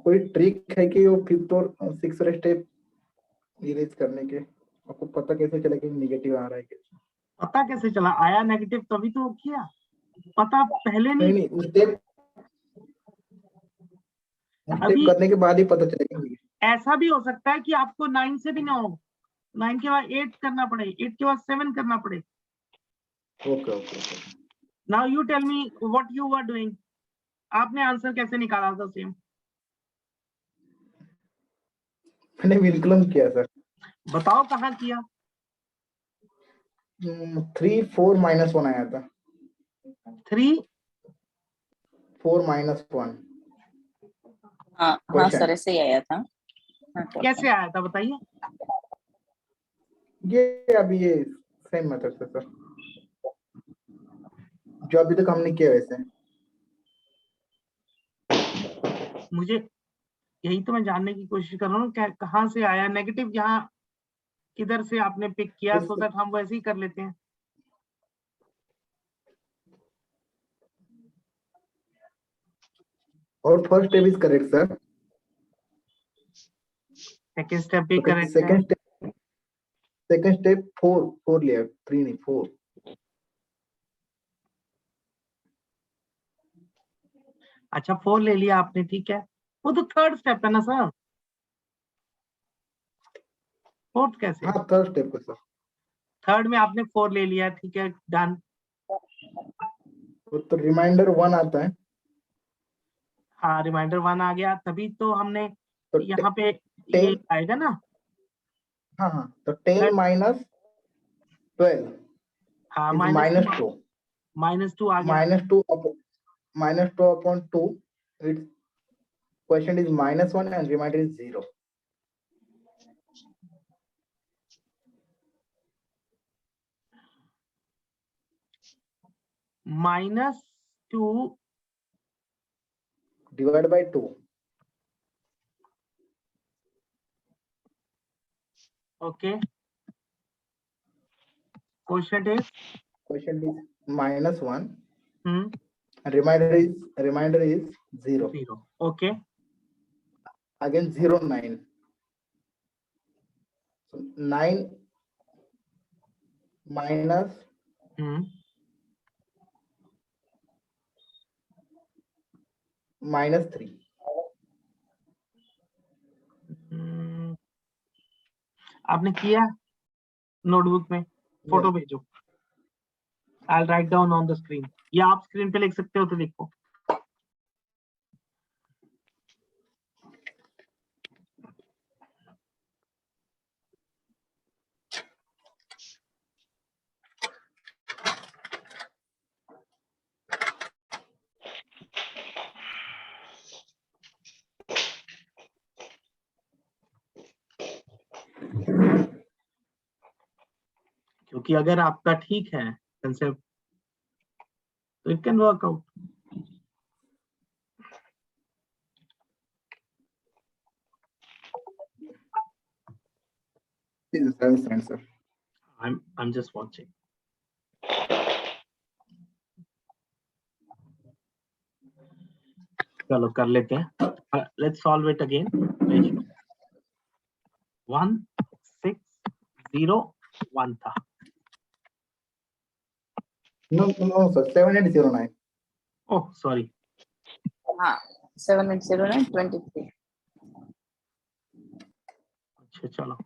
कोई trick है कि वो fifth और sixth step erase करने के आपको पता कैसे चला कि नेगेटिव आ रहा है? पता कैसे चला? आया नेगेटिव तभी तो किया. पता पहले नहीं स्टेप करने के बाद ही पता चलेगा. ऐसा भी हो सकता है कि आपको 9 से भी ना हो, 9 के बाद 8 करना पड़े, 8 के बाद 7 करना पड़े. Okay. Now you tell me what you were doing. आपने आंसर कैसे निकाला था? सेम मैंने विनक्लम किया सर. बताओ कहाँ किया? 3 4 minus 1 आया था. 3 4 minus 1. हाँ सर ऐसे ही आया था. कैसे आया था बताइए? ये अभी ये सेम मेथड से सर जो अभी तक हमने किया वैसे. मुझे यही तो मैं जानने की कोशिश कर रहा हूँ कहाँ से आया नेगेटिव. यहाँ किधर से आपने पिक किया? सो दैट हम वैसे ही कर लेते हैं. और first step is correct sir. Second step भी करेक्ट है. सेकंड स्टेप 4 लिया, 3 नहीं 4. अच्छा 4 ले लिया आपने, ठीक है. वो तो थर्ड स्टेप है ना सर, फोर्थ कैसे? हाँ थर्ड स्टेप है सर. थर्ड में आपने 4 ले लिया, ठीक है, डन. तो रिमाइंडर 1 आता है. हाँ रिमाइंडर 1 आ गया, तभी तो हमने तो यहाँ पे ये 10 आएगा ना. हाँ हाँ, तो 10 minus 12 हाँ is -2 -2. -2 आ गया. -2 upon 2. Its question is -1 and remainder is 0. -2 divided by 2. Okay. Quotient is -1 hmm, and remainder is 0. 0. Okay. Again 0 9. So 9 minus Hmm. -3. आपने किया नोटबुक में, फोटो भेजो. I'll write down on the screen. या आप screen पे लिख सकते हो तो लिखो. क्योंकि अगर आपका ठीक है कंसेप्ट तो it can work out. This is the 7th answer. I'm just watching. चलो कर लेते हैं. Let's solve it again. 1 6 0 1 था. No sir, 7 and 0 9. Oh sorry. हाँ 7 and 0 9 23. अच्छा चलो.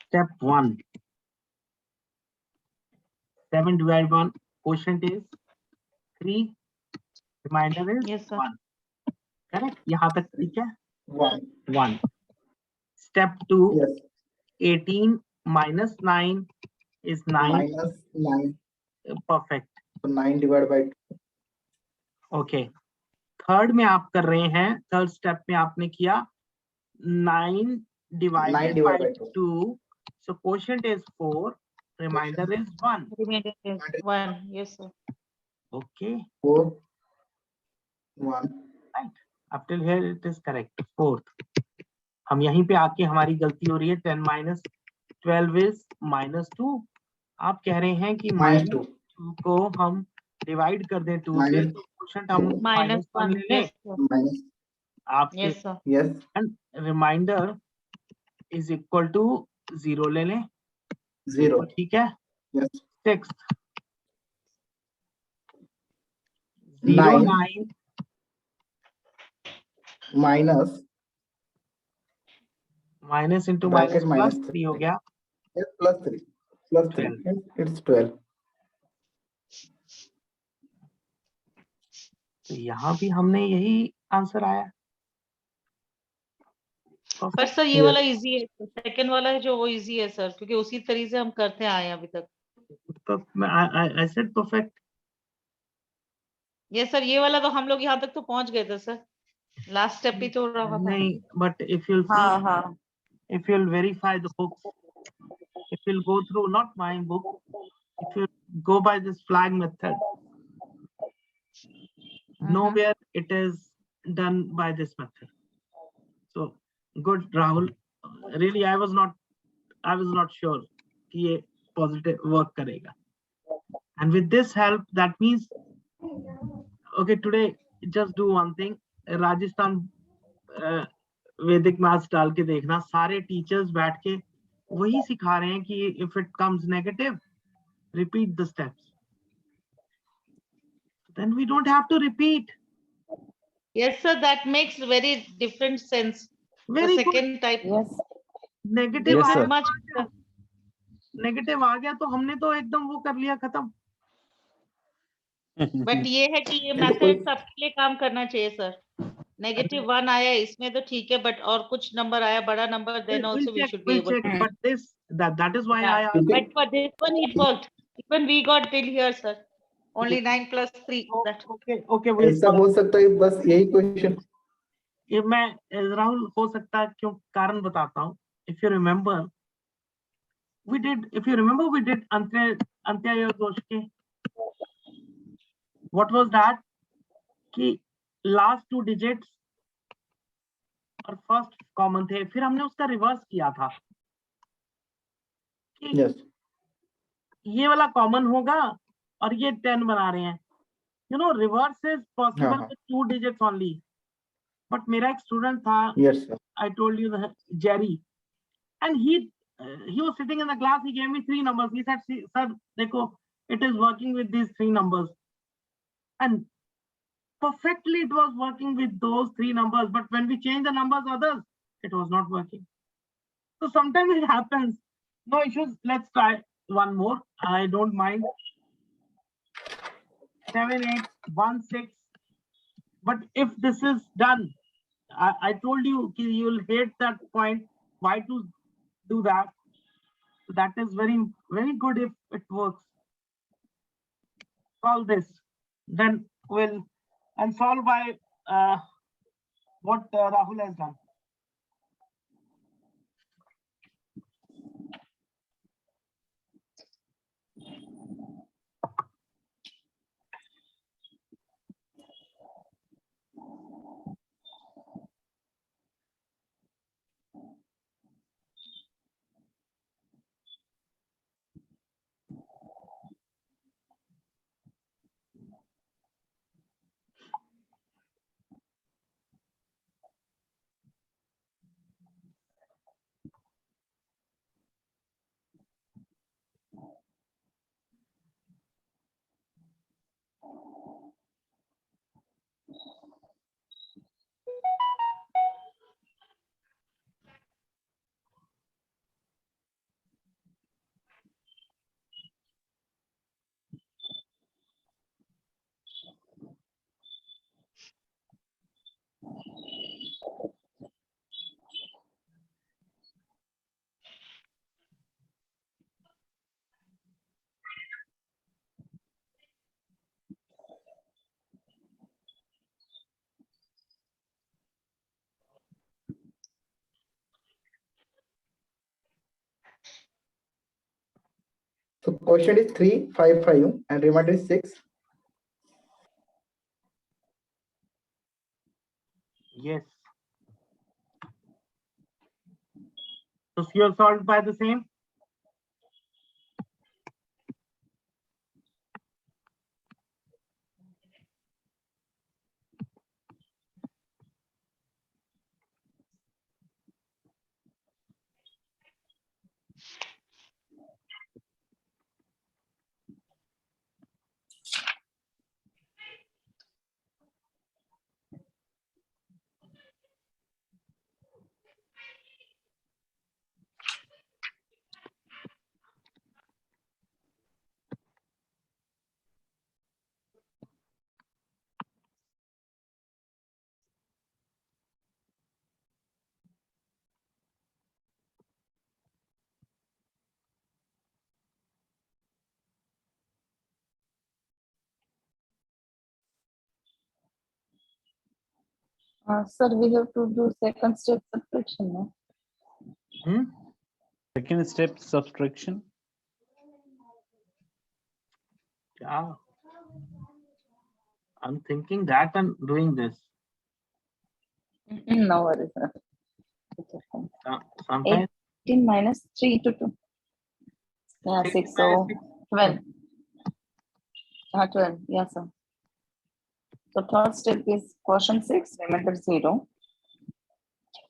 Step 1. 7 divided by 1. Quotient is 3. Remainder is Yes, sir. 1. Correct? यहाँ तक ठीक है. 1. Step 2. Yes. 18 minus 9 is 9. -9. Perfect. So 9 divided by 2. Okay. Third में आप कर रहे हैं, थर्ड स्टेप में आपने किया 9 divided by 2. So quotient is 4. Remainder is 1. Remainder is 1. Yes, sir. Okay. 4 1. Right. Up till here it is correct. Fourth. हम यहीं पे आके हमारी गलती हो रही है. 10 minus 12 is -2. आप कह रहे हैं कि -2 को हम डिवाइड कर दें 2 से, तो क्वोशंट हम -1 ले लें. आपके Yes sir. Yes. And reminder is equal to 0 ले लें. 0. ठीक है. Yes. 6 0 9 minus into minus plus 3 हो गया. Yes, plus 3. It's 12. तो यहाँ भी हमने यही आंसर आया. पर सर ये वाला इजी है, सेकंड वाला है जो वो इजी है सर, क्योंकि उसी तरीके से हम करते आए हैं अभी तक. I said perfect. ये सर ये वाला तो हम लोग यहाँ तक तो पहुंच गए थे सर, लास्ट स्टेप ही तो रहा था. नहीं, but if you'll see, हाँ हाँ if you'll verify the books, if you'll go through, not my book, if you go by this flag method, nowhere it is done by this method. So good Rahul, really I was not sure कि ये positive work करेगा. And with this help, that means Okay, today just do one thing. Rajasthan वैदिक maths डाल के देखना, सारे teachers बैठ के वही सिखा रहे हैं कि if it comes negative repeat the steps, then we don't have to repeat. Yes sir, that makes very different sense. Very the second good. type. Yes. Negative Yes, uh sir. गया, negative आ गया तो हमने तो एकदम वो कर लिया, खत्म. बट ये है कि ये मेथड सबके लिए काम करना चाहिए सर. नेगेटिव 1 आया इसमें तो ठीक है, बट और कुछ नंबर आया बड़ा number, then also we should be able to. But this that is why I asked. But for this one it worked. Even we got till here sir. Only 9 plus 3. That. Okay, ऐसा हो सकता है, बस यही question. ये मैं राहुल हो सकता है, क्यों कारण बताता हूँ. If you remember we did अंत्याय दोष के. What was that? कि last 2 digits और फर्स्ट कॉमन थे, फिर हमने उसका रिवर्स किया था. यस, ये वाला कॉमन होगा और ये 10 बना रहे हैं. You know, reverse is possible with 2 digits only. But मेरा एक स्टूडेंट था, yes sir, I told you, the Jerry, and he was sitting in the class. He gave me 3 numbers. He said, "Sir, देखो, it is working with these 3 numbers," and perfectly it was working with those 3 numbers. But when we change the numbers others, it was not working. So sometimes it happens. No issues. Let's try one more. I don't mind. 7, 8, 1, 6. But if this is done, I told you you will hate that point. Why to do that? That is very, very good if it works. Solve this, then we'll and solve by what Rahul has done. so question is 355 and remainder is 6. Yes. So you are solved by the same. Sir, we have to do second step subtraction, no? Second step subtraction. Yeah. I'm thinking that and doing this. No worries, sir. Sometimes 18 minus 3 into 2. Yeah, 6, so 12. 12, yes, sir. So third step is quotient 6, remainder 0.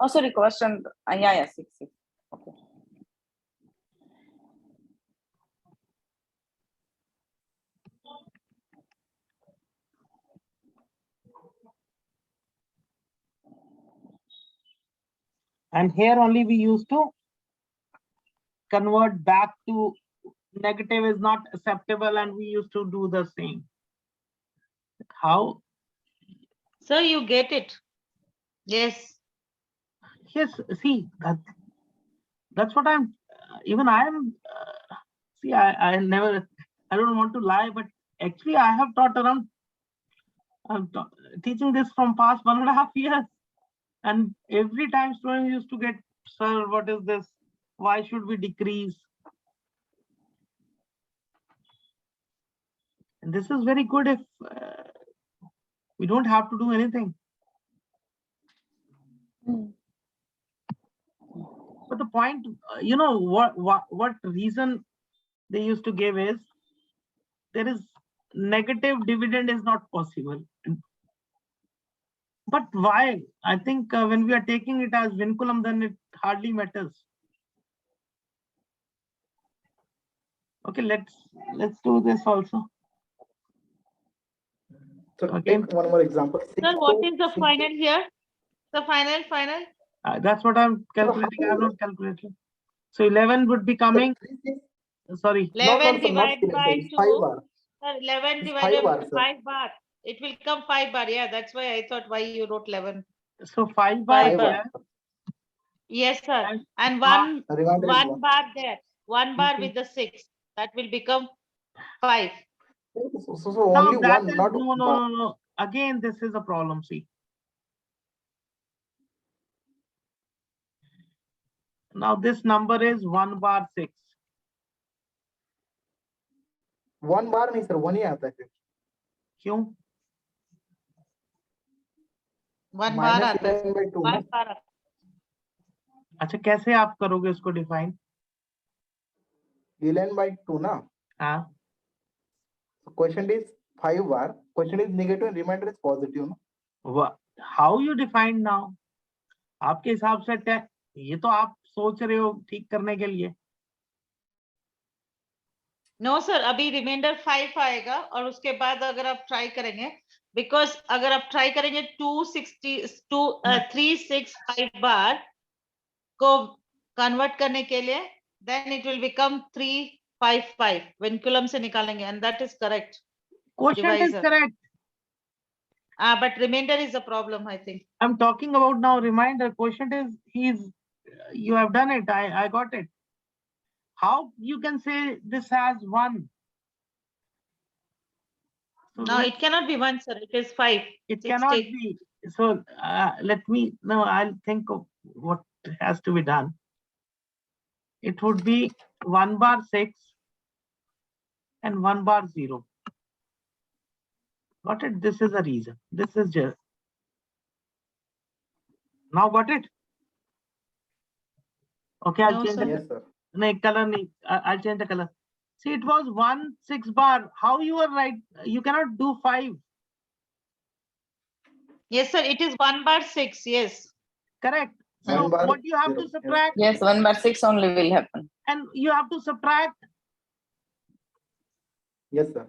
Oh, sorry, quotient, yeah, 6. Okay. And here only we used to convert back to negative is not acceptable, and we used to do the same. How? Sir, you get it? Yes. Yes, see, that's what I'm, even I am, see, I never, I don't want to lie, but actually I have taught around, I'm teaching this from past 1.5 years. And every time students used to get, sir, what is this? Why should we decrease? And this is very good if we don't have to do anything. But the point, you know, what reason they used to give is, there is negative dividend is not possible. But why? I think when we are taking it as vinculum, then it hardly matters. Okay, let's do this also. So Again, take one more example. Sir, what is the final here? The final? That's what I'm calculating. I have not calculated. So 11 would be coming. Sorry. 11 sir, not divided by 2. 5 bar. Sir, 11 It's divided 5 bar, by sir. 5 bar. It will come 5 bar. Yeah, that's why I thought why you wrote 11. So 5 bar. 5 bar. Yeah. Yes, sir. And Remainder is one bar there. 1 bar with the 6. That will become 5. So Now only that one, is, not no. Again, this is a problem. See. Now this number is 1 bar 6. 1 बार नहीं sir, 1 ही आता है फिर. क्यों? 1 बार आता है. 11 by 2 1 बार आता है. अच्छा, कैसे आप करोगे उसको डिफाइन? 11 by 2 ना. हाँ. So question is 5 bar. Question is negative and remainder is positive ना. How you define now? आपके हिसाब से ये तो आप सोच रहे हो ठीक करने के लिए. नो सर, अभी रिमाइंडर 5 आएगा और उसके बाद अगर आप ट्राई करेंगे, बिकॉज अगर आप ट्राई करेंगे 365 बार को कन्वर्ट करने के लिए, then it will become 355 vinculum से निकालेंगे, and that is correct. Quotient is correct. But remainder is a problem, I think. I'm talking about now remainder. Quotient is you have done it. I got it. How you can say this has 1? So no, it cannot be 1, sir. It is 5. It cannot be. So I'll think of what has to be done. It would be 1 bar 6 and 1 bar 0. Got it? This is a reason. This is just. Now got it? Okay, I'll change the color. No, color. I'll change the color. See, it was 1 6 bar. How you are right? You cannot do 5. Yes, sir. It is 1 bar 6. Yes. Correct. So what you have to subtract? Yes, 1 bar 6 only will happen. And you have to subtract. Yes, sir.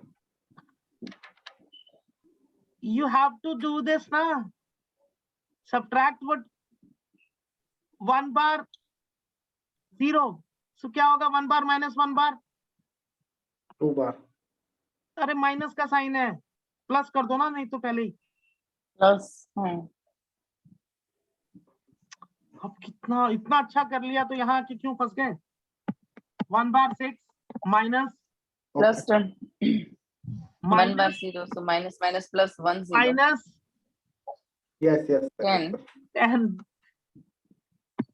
You have to do this now. Subtract what? 1 bar 0. So क्या होगा 1 bar minus 1 bar? 2 bar. अरे minus का sign है, plus कर दो ना, नहीं तो पहले ही प्लस. अब इतना अच्छा कर लिया तो यहाँ के क्यों फंस गए? 1 bar 6 minus plus 10. 1 bar 0, so minus plus 1 0. Minus. Yes. 10.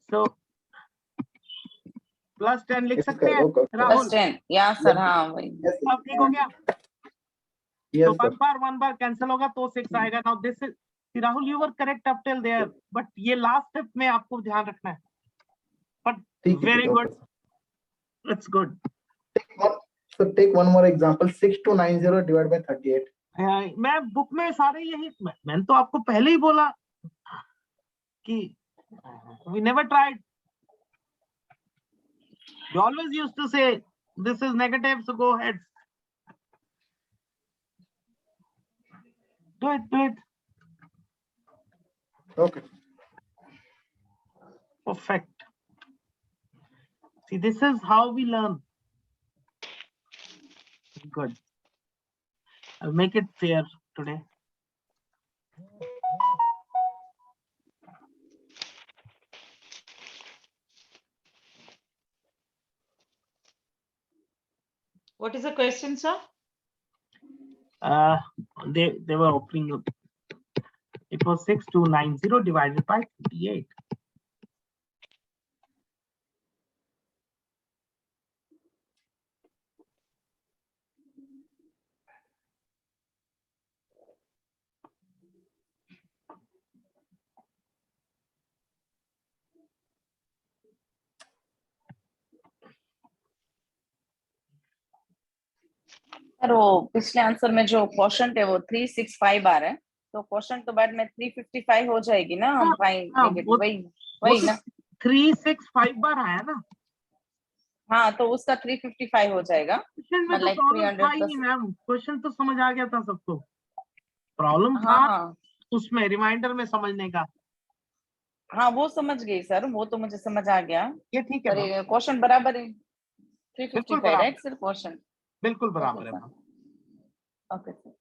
So plus 10 लिख सकते हैं राहुल? Plus 10. Yeah, sir. हाँ वही. अब ठीक हो गया? Yes, तो 1 bar कैंसिल होगा तो 6 आएगा. Now this is, Rahul, you were correct up till there, but ये last step में आपको ध्यान रखना है. But very good. That's good. So take one more example. 6290 divided by 38. मैं बुक में सारे यही, मैंने तो आपको पहले ही बोला कि we never tried. You always used to say this is negative, so go ahead. Do it. Okay. Perfect. See, this is how we learn. Good. I'll make it fair today. What is the question, sir? They were opening up. It was 6290 divided by 58. Sir वो पिछले answer में जो question है वो 365 आ रहा है, तो question तो बाद में 355 हो जाएगी ना, हम फाइन नेगेटिव वही ना 365 बार आया ना। हाँ, तो उसका 355 हो जाएगा। मतलब 300 मैम, क्वेश्चन तो समझ आ गया था सबको, प्रॉब्लम था उसमें रिमाइंडर में समझने का। हाँ वो समझ गई सर, वो तो मुझे समझ आ गया। ये ठीक है, क्वेश्चन बराबर है 355 राइट सर? क्वेश्चन बिल्कुल बराबर है। Okay sir.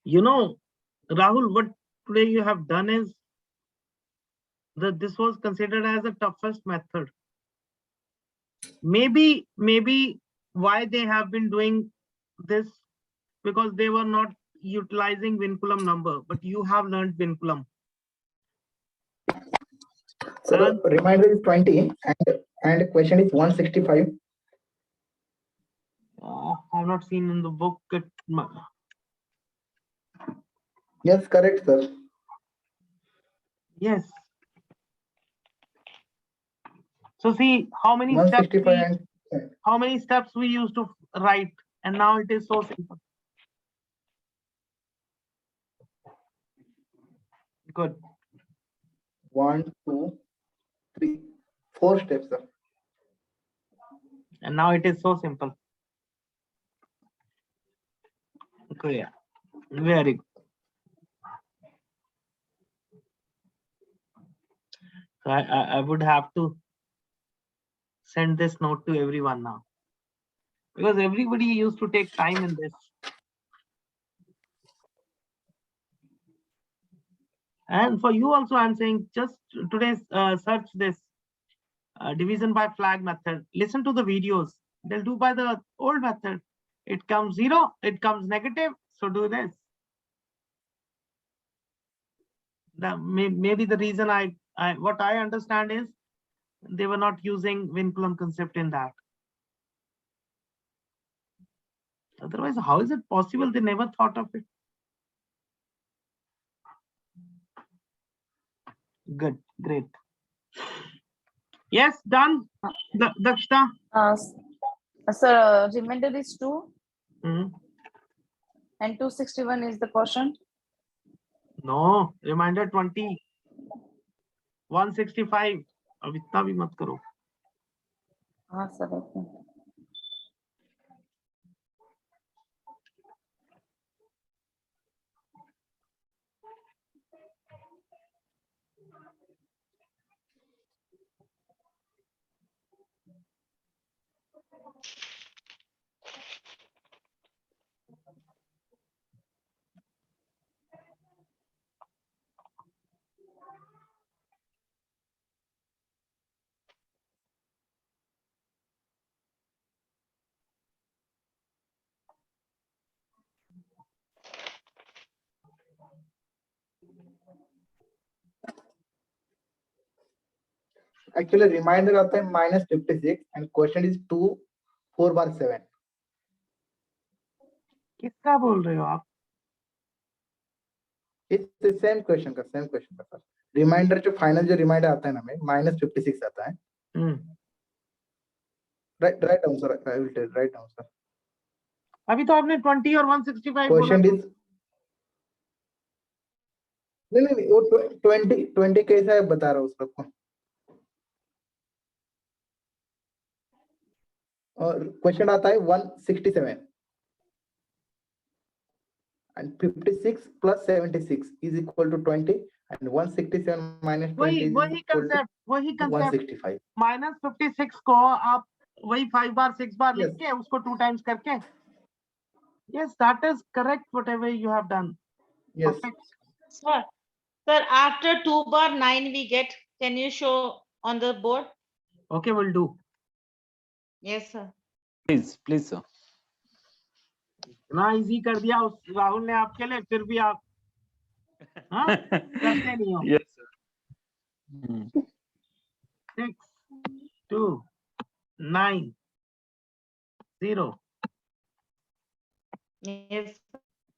You know, Rahul, what today you have done is that this was considered as the toughest method. Maybe why they have been doing this, because they were not utilizing vinculum number, but you have learned vinculum. So the reminder is 20 and question is 165. I've not seen in the book. Yes, correct, sir. Yes. So see how many steps we used to write, and now it is so simple. Good. 1, 2, 3, 4 steps, sir. And now it is so simple. Okay, yeah. Very good. So I would have to send this note to everyone now, because everybody used to take time in this. And for you also, I'm saying just today search this division by flag method. Listen to the videos. They'll do by the old method. It comes 0, it comes negative. So do this. Maybe the reason what I understand is they were not using Vinculum concept in that. Otherwise, how is it possible they never thought of it? Good, great. Yes, done. Dakshita. Sir, remainder is 2. And 261 is the quotient. No, reminder 20. 165. अब इतना भी मत करो. हाँ sir. Okay. Actually reminder आता है -56 and question is 2 4/7. किसका बोल रहे हो आप? It's the same question का सर. Reminder जो final जो reminder आता है ना में -56 आता है. Write down sir. I will tell. Write down sir. अभी तो आपने 20 और 165 Question is नहीं वो 20 कैसा है बता रहा हूँ सबको. और क्वेश्चन आता है 167 and 56 plus 76 is equal to 20 and 167 minus 20 is वही equal to concept 165. -56 को आप वही 5 बार 6 बार लिख के उसको 2 times करके. Yes, that is correct. Whatever you have done. Yes. Sir, after 2/9 we get. Can you show on the board? Okay, we'll do. Yes, sir. Please, sir. इतना easy कर दिया उस राहुल ने आपके लिए, फिर भी आप करते नहीं हो. Yes, sir. 6 2 9 0. Yes,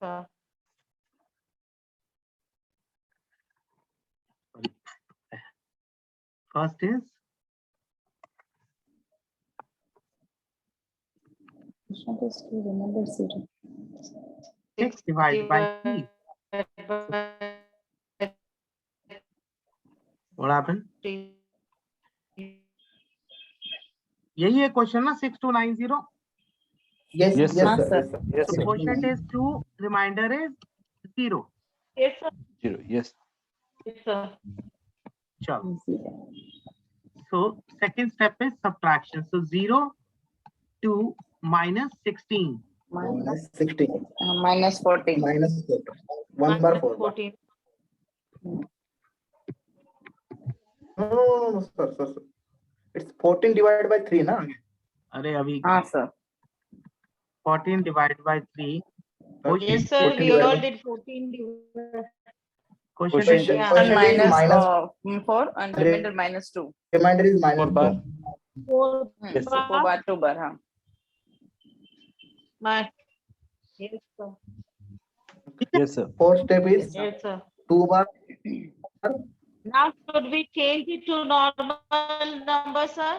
sir. First is Remember 0. 6 divided by 3. What happened? यही है क्वेश्चन ना 6290. Yes, Yes, yes, sir. sir. Yes, So sir. quotient is 2, remainder is 0. Yes, sir. 0. Yes. Yes, sir. Chalo. So second step is subtraction. So 0 to -16. Minus 16. Minus 14. Minus 4. 1/4. 14. No, sir. It's 14 divided by 3 ना. अरे अभी हाँ sir. 14 divided by 3. Yes, sir. 14 We divided all by- did 14 divided. Question Question is Yeah. One Question is minus minus 4 and remainder -2. remainder is minus 4 bar. 4. 4 Yes, sir. 4 bar 2 bar. हाँ. Yes, sir. Yes, sir. Fourth step is Yes, sir. 2 bar. Now, should we change it to normal number, sir?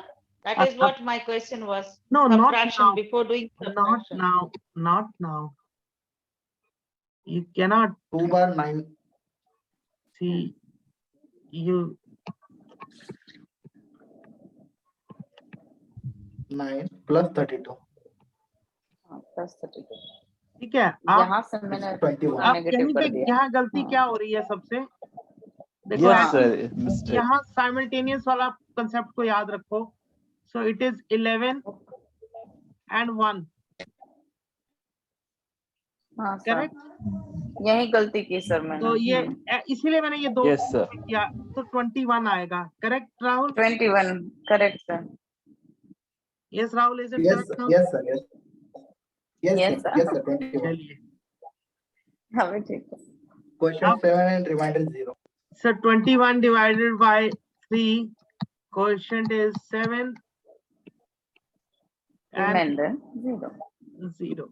That is what my question was. No, not Subtraction now. before doing Not subtraction. now. Not now. You cannot 2 bar 9. see. You 9 plus 32. हाँ, plus 32. ठीक है. आप यहाँ से मैंने 21. आप negative कहीं कर पे दिया. यहाँ गलती हाँ. क्या हो रही है सबसे? देखो Yes, ऐसे sir. Mistake. यहाँ साइमल्टेनियस वाला कंसेप्ट को याद रखो. So it is 11 and 1. हाँ sir. Correct? यही गलती की सर मैंने। तो ये इसीलिए मैंने ये 2 Yes, sir. किया, तो 21 आएगा। Correct Rahul? 21 correct sir. Yes Rahul, is it Yes, correct? yes, sir. Yes. Yes, Yes, sir. sir. Yes, sir. 21. चलिए, हमें ठीक है। Question 7 and remainder 0. so 21 divided by 3, quotient is 7 and reminder 0। 0।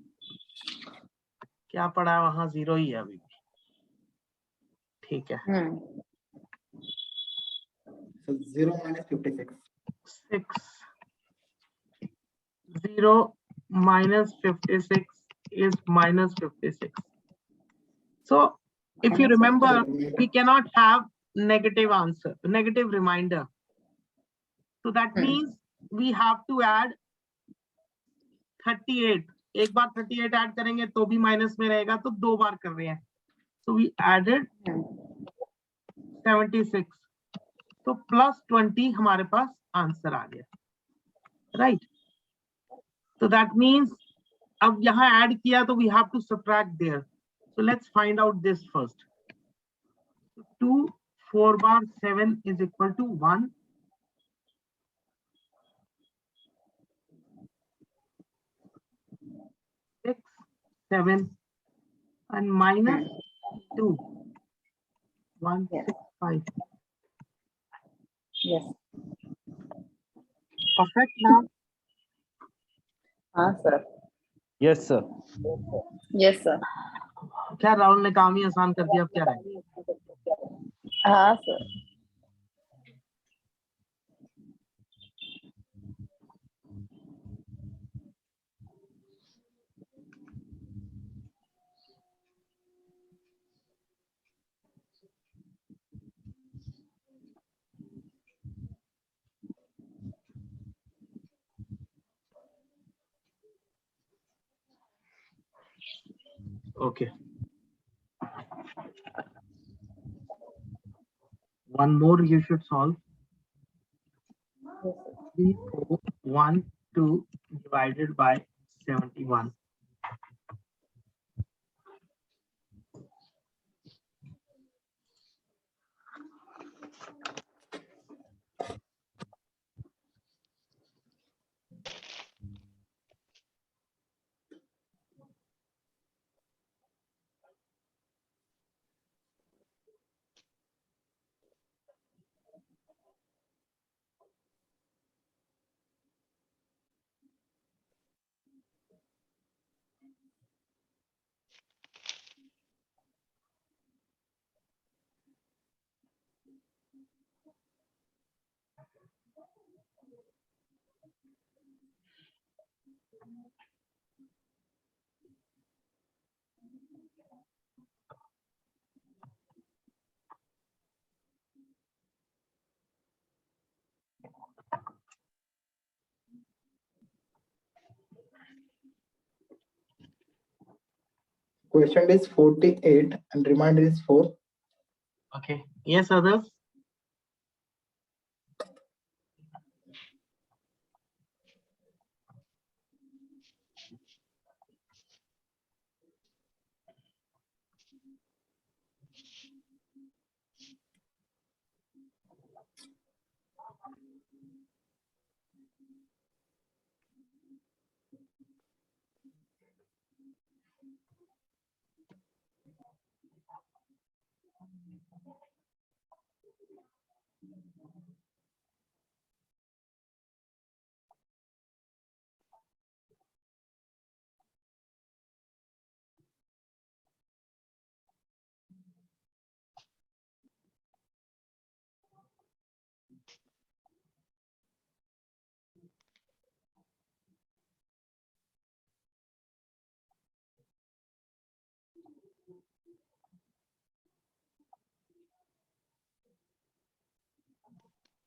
क्या पड़ा वहां? 0 ही है अभी भी। ठीक है। So 0 minus 56. 6 0 minus 56 is minus 56. So if you remember, we cannot have negative answer, negative reminder. So that means we have to add 38. एक बार 38 add करेंगे तो भी माइनस में रहेगा, तो 2 बार कर रहे हैं। So we added 76. तो प्लस 20 हमारे पास आंसर आ गया, राइट? So that means अब यहाँ ऐड किया तो we have to subtract there. So let's find out this first. 2 4 bar 7 is equal to 1. 6 7 and minus 2 1 Yes. 6 5. Yes. Perfect now. हाँ sir. Yes, sir. Yes sir. क्या राहुल ने काम ही आसान कर दिया, अब क्या रहेगा? हाँ sir. Okay. One more you should solve. 3 4 1 2 divided by 71. Question is 48 and remainder is 4. Okay. Yes, others?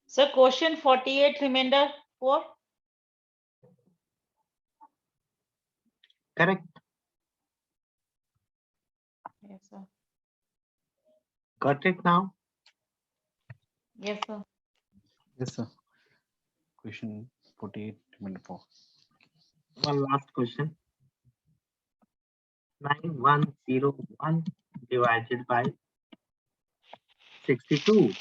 So question 48 remainder 4. Correct. Yes sir. Got it now? Yes sir. Yes, sir. Question 48, remainder 4. One last question. 9101 divided by 62.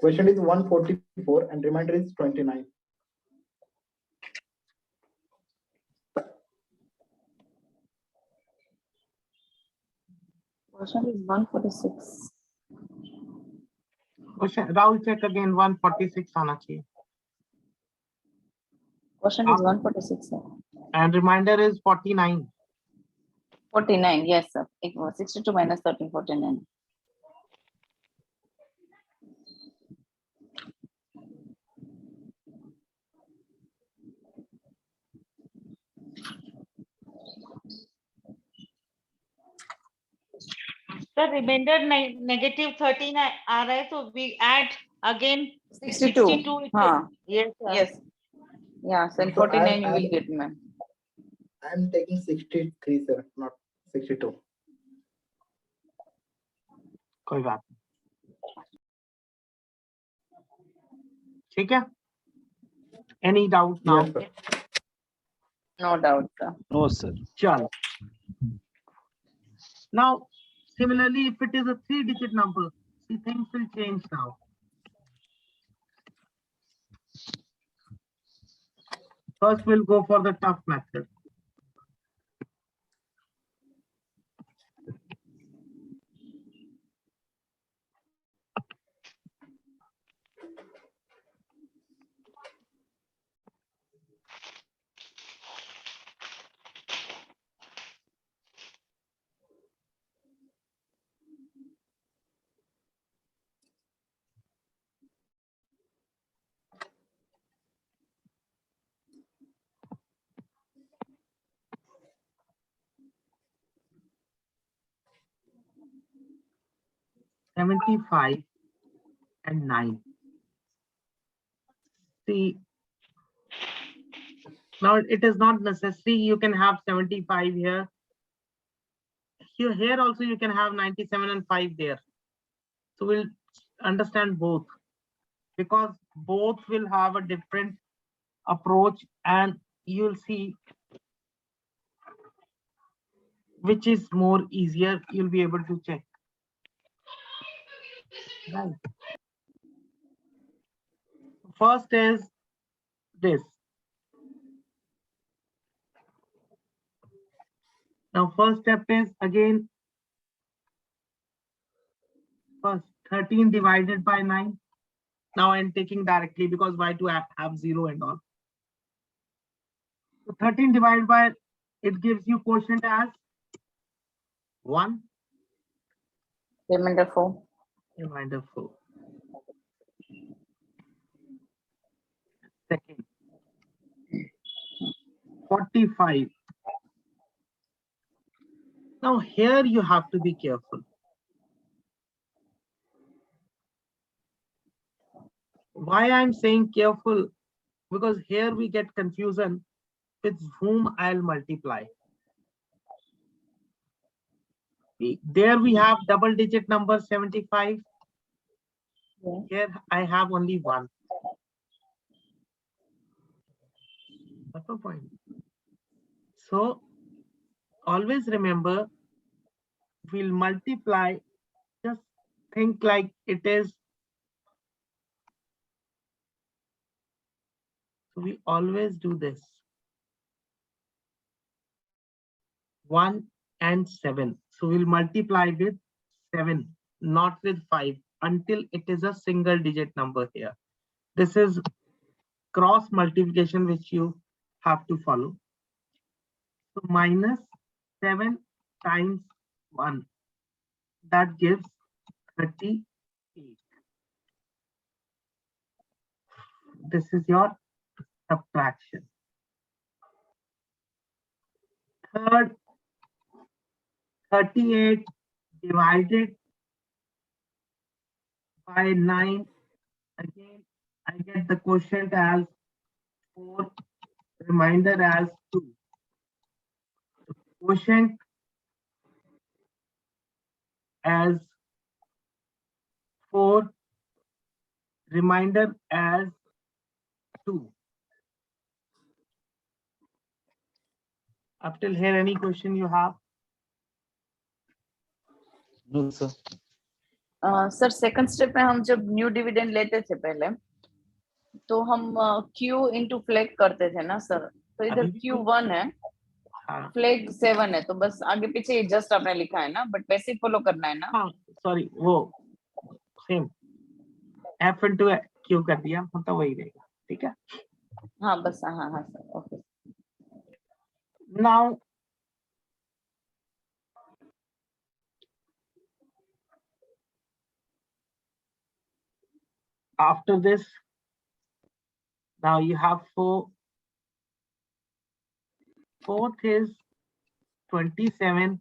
Question is 144 and remainder is 29. Question is 146. Question, Rahul, check again. 146 आना चाहिए. Question is 146, sir. And reminder is 49. 49, yes, sir. It was 62 minus 13, 49. The remainder negative 13 आ रहा है, so we add again 62. 62. हाँ. Yes, sir. Yes. Yeah, so in So 49 you will get, ma'am. I am taking 63, sir, not 62. कोई बात नहीं. ठीक है? Any doubt now? Yes, sir. No doubt, sir. No, sir. Chal. Now, similarly, if it is a 3-digit number, see, things will change now. First, we'll go for the tough method. $75 and 9. See, now it is not necessary you can have 75 here. Here also you can have 97 and 5 there. So we'll understand both, because both will have a different approach, and you'll see which is more easier. You'll be able to check. Right. First is this. Now first step is again first 13 divided by 9. Now I'm taking directly because why to have 0 and all. So 13 divided by, it gives you quotient as 1. Remainder 4. Remainder 4. Second, 45. Now here you have to be careful. Why I'm saying careful? Because here we get confusion with whom I'll multiply. There we have double digit number 75. Yeah. Here I have only one. That's the point. So always remember, we'll multiply, just think like it is. So we always do this. 1 and 7. So we'll multiply with 7, not with 5, until it is a single digit number here. This is cross multiplication which you have to follow. So minus 7 times 1, that gives 38. This is your subtraction. Third, 38 divided by 9. Again, I get the quotient as 4, remainder as 2. Quotient as 4, remainder as 2. Up till here, any question you have? No, sir. Sir second step में हम जब new dividend लेते थे पहले, तो हम Q into flag करते थे ना सर, तो इधर Q1 है, फ्लैग 7 है, तो बस आगे पीछे जस्ट आपने लिखा है ना, बट वैसे फॉलो करना है ना? हाँ, सॉरी, वो सेम F इंटू Q कर दिया, मतलब वही रहेगा, ठीक है? हाँ बस, हाँ हाँ sir, okay. Now after this, now you have 4. Fourth is 27.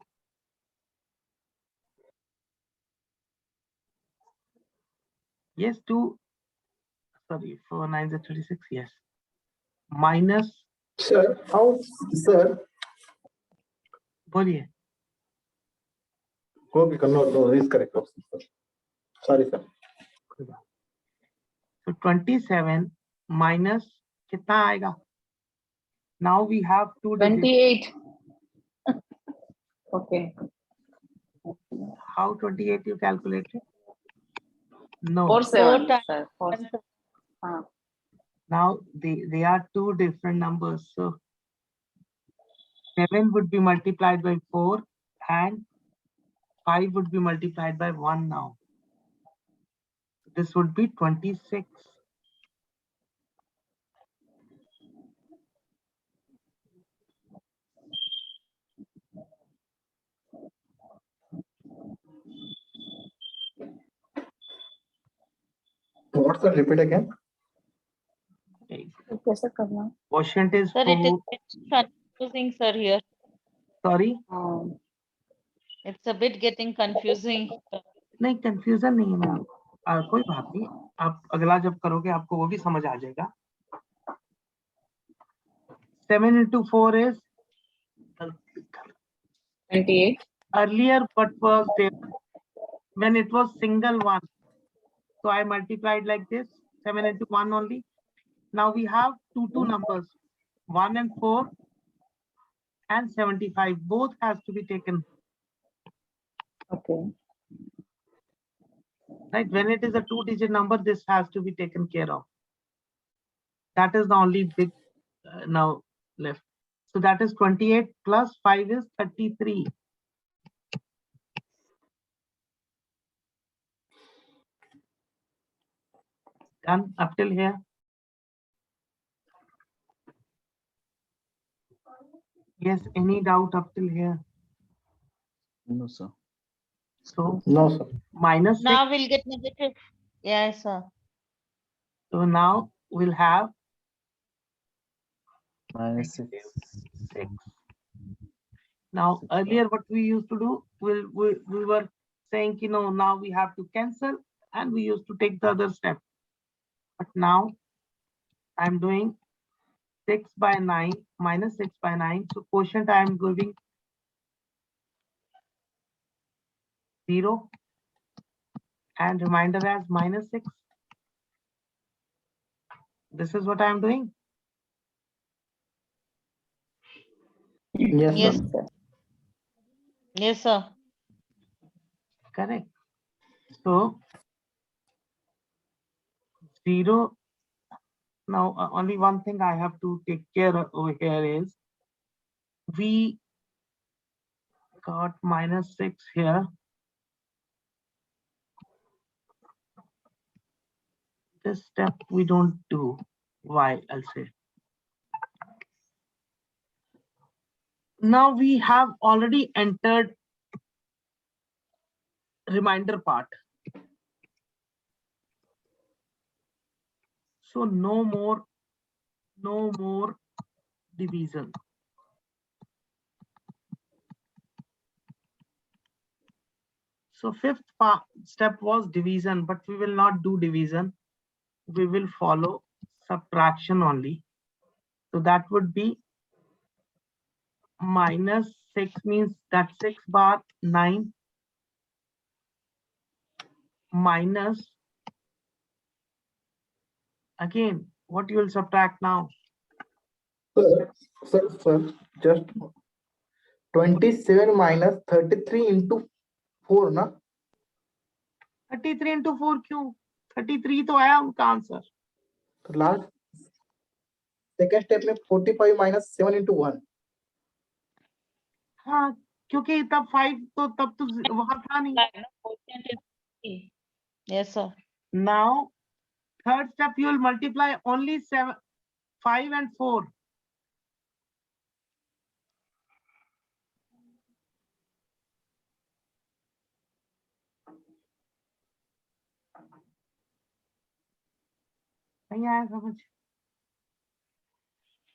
Yes, 2. Sorry, 4 9 is 36. Yes. Minus. Sir, how, sir? बोलिए. Okay, no, is correct. Sorry, sir. So 27 minus कितना आएगा? Now we have 2 28. Okay. How 28 you calculated? No. 4 7, 4 sir. 4 7. Now they are 2 different numbers. So 7 would be multiplied by 4 and 5 would be multiplied by 1 now. This would be 26. What's the repeat again? कैसे करना? Quotient is Sir, 4. it is confusing, sir, here. Sorry? It's a bit getting confusing. नहीं, confusion नहीं है ma'am. कोई बात नहीं, आप अगला जब करोगे आपको वो भी समझ आ जाएगा. 7 into 4 is 28. earlier what was there when it was single one, so I multiplied like this, 7 into 1 only. Now we have two numbers, 1 and 4 and 75, both has to be taken. Okay. Right, when it is a 2-digit number, this has to be taken care of. That is the only big now left. So that is 28 plus 5 is 33. Done up till here. Yes, any doubt up till here? No, sir. So No, sir. minus 6. Now we'll get negative. Yes, sir. So now we'll have Minus 6. 6. Now earlier what we used to do, we were saying, you know, now we have to cancel and we used to take the other step. But now I'm doing 6 by 9 minus 6 by 9. So quotient I am giving 0 and reminder as -6. This is what I am doing. Yes, Yes, sir. sir. Yes, sir. Correct. So 0. Now only one thing I have to take care of over here is we got -6 here. This step we don't do. Why? I'll say. Now we have already entered reminder part. So no more division. So fifth step was division, but we will not do division. We will follow subtraction only. So that would be -6 means that 6 bar 9 minus again what you will subtract now. Sir, just 27 minus 33 into 4 ना 33 into 4 क्यों 33 तो आया उनका answer. तो last second step में 45 minus 7 into 1. हाँ क्योंकि तब 5 तो तब तो वहां था नहीं. Yes, sir. Now third step you will multiply only 7 5 and 4. नहीं आया समझ.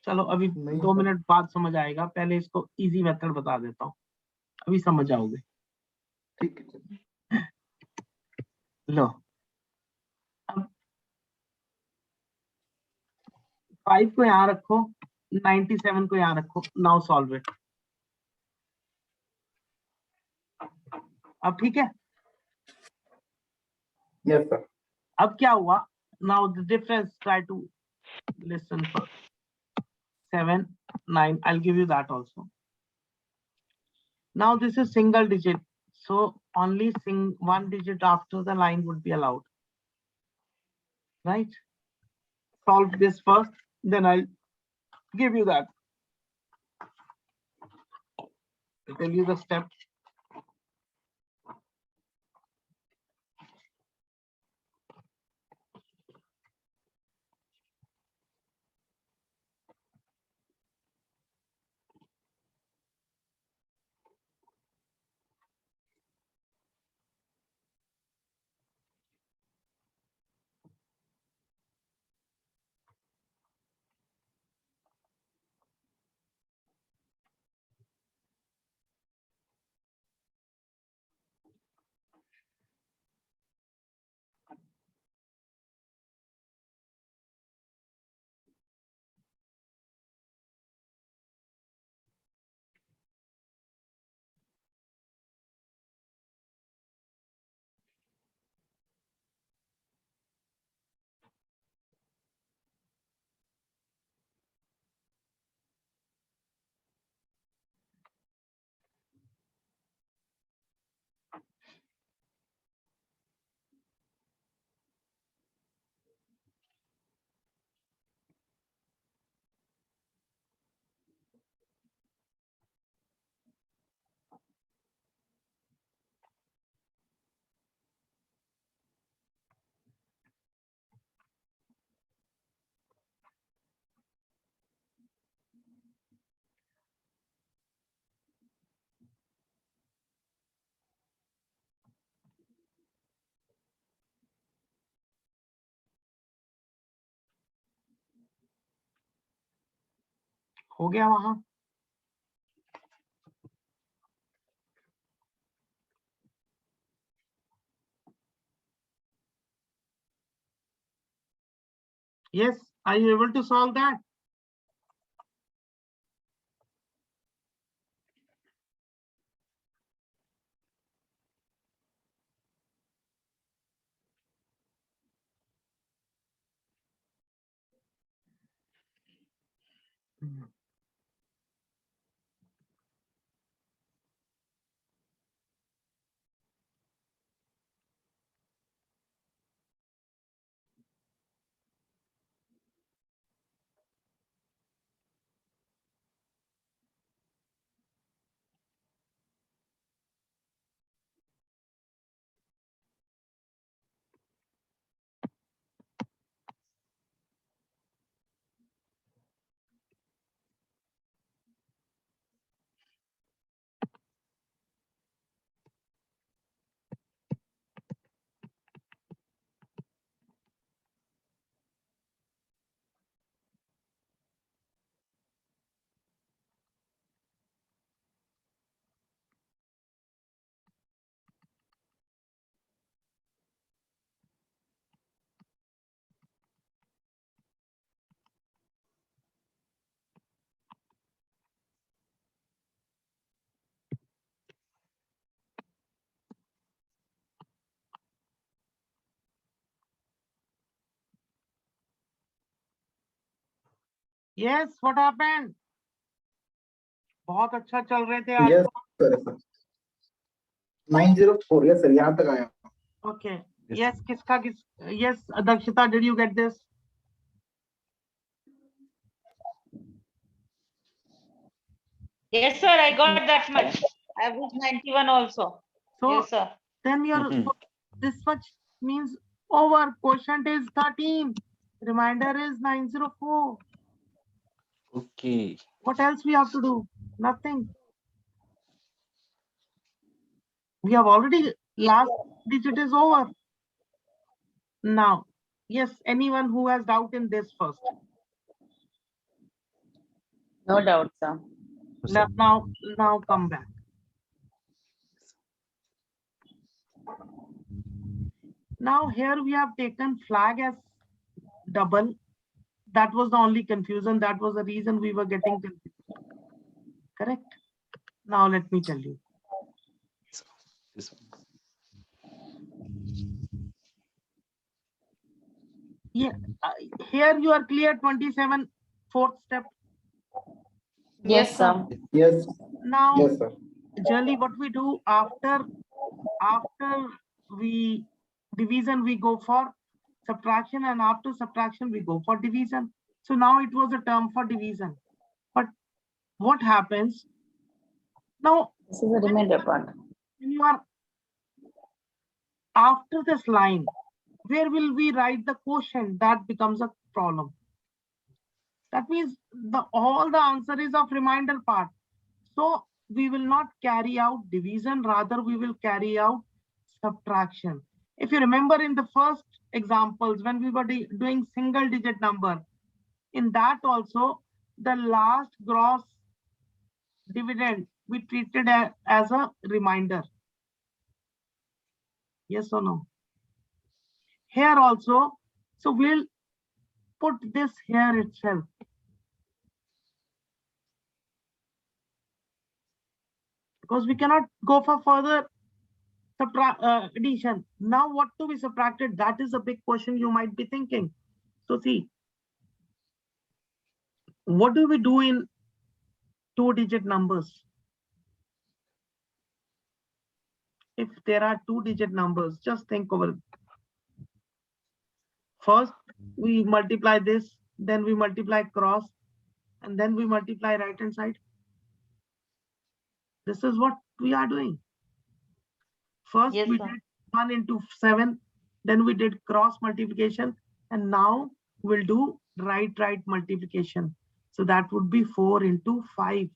चलो अभी 2 मिनट बाद समझ आएगा. पहले इसको इजी मेथड बता देता हूँ, अभी समझ आओगे. ठीक है. लो अब 5 को यहाँ रखो, 97 को यहाँ रखो. Now solve it. अब ठीक है. Yes sir. अब क्या हुआ? Now the difference, try to listen for 7 9. I'll give you that also. Now this is single digit, so only one digit after the line would be allowed, right? Solve this first, then I'll give you that. I'll tell you the step. हो गया वहां. Yes, are you able to solve that? Yes, what happened? बहुत अच्छा चल रहे थे Yes, sir. 904. Yes, sir. यहाँ तक आया. Okay. Yes, किसका किस? Yes, Dakshita, did you get this? Yes, sir, I got that much. I was 91 also. So Yes, sir. then your this much means over. Quotient is 13. Reminder is 904. Okay. What else we have to do? Nothing. We have already, last digit is over. Now, yes, anyone who has doubt in this first. No doubt, sir. Now come back. Now here we have taken flag as double. That was the only confusion. That was the reason we were getting confused. Correct? Now let me tell you. This one. Yeah, here you are clear. 27, fourth step. Yes, sir. Yes. Now, Yes, sir. generally what we do after we division, we go for subtraction, and after subtraction we go for division. So now it was a term for division. But what happens now? This is the remainder part. When you are after this line, where will we write the quotient? That becomes a problem. That means all the answer is of remainder part. So we will not carry out division, rather we will carry out subtraction. If you remember in the first examples, when we were doing single digit number, in that also the last gross dividend we treated as a reminder. Yes or no? Here also, so we'll put this here itself. Because we cannot go for further addition. Now what to be subtracted? That is a big question you might be thinking. So see, what do we do in 2-digit numbers? If there are 2-digit numbers, just think over it. First, we multiply this, then we multiply cross, and then we multiply right hand side. This is what we are doing. First, Yes, we sir. did 1 into 7, then we did cross multiplication, and now we'll do right multiplication. So that would be 4 into 5.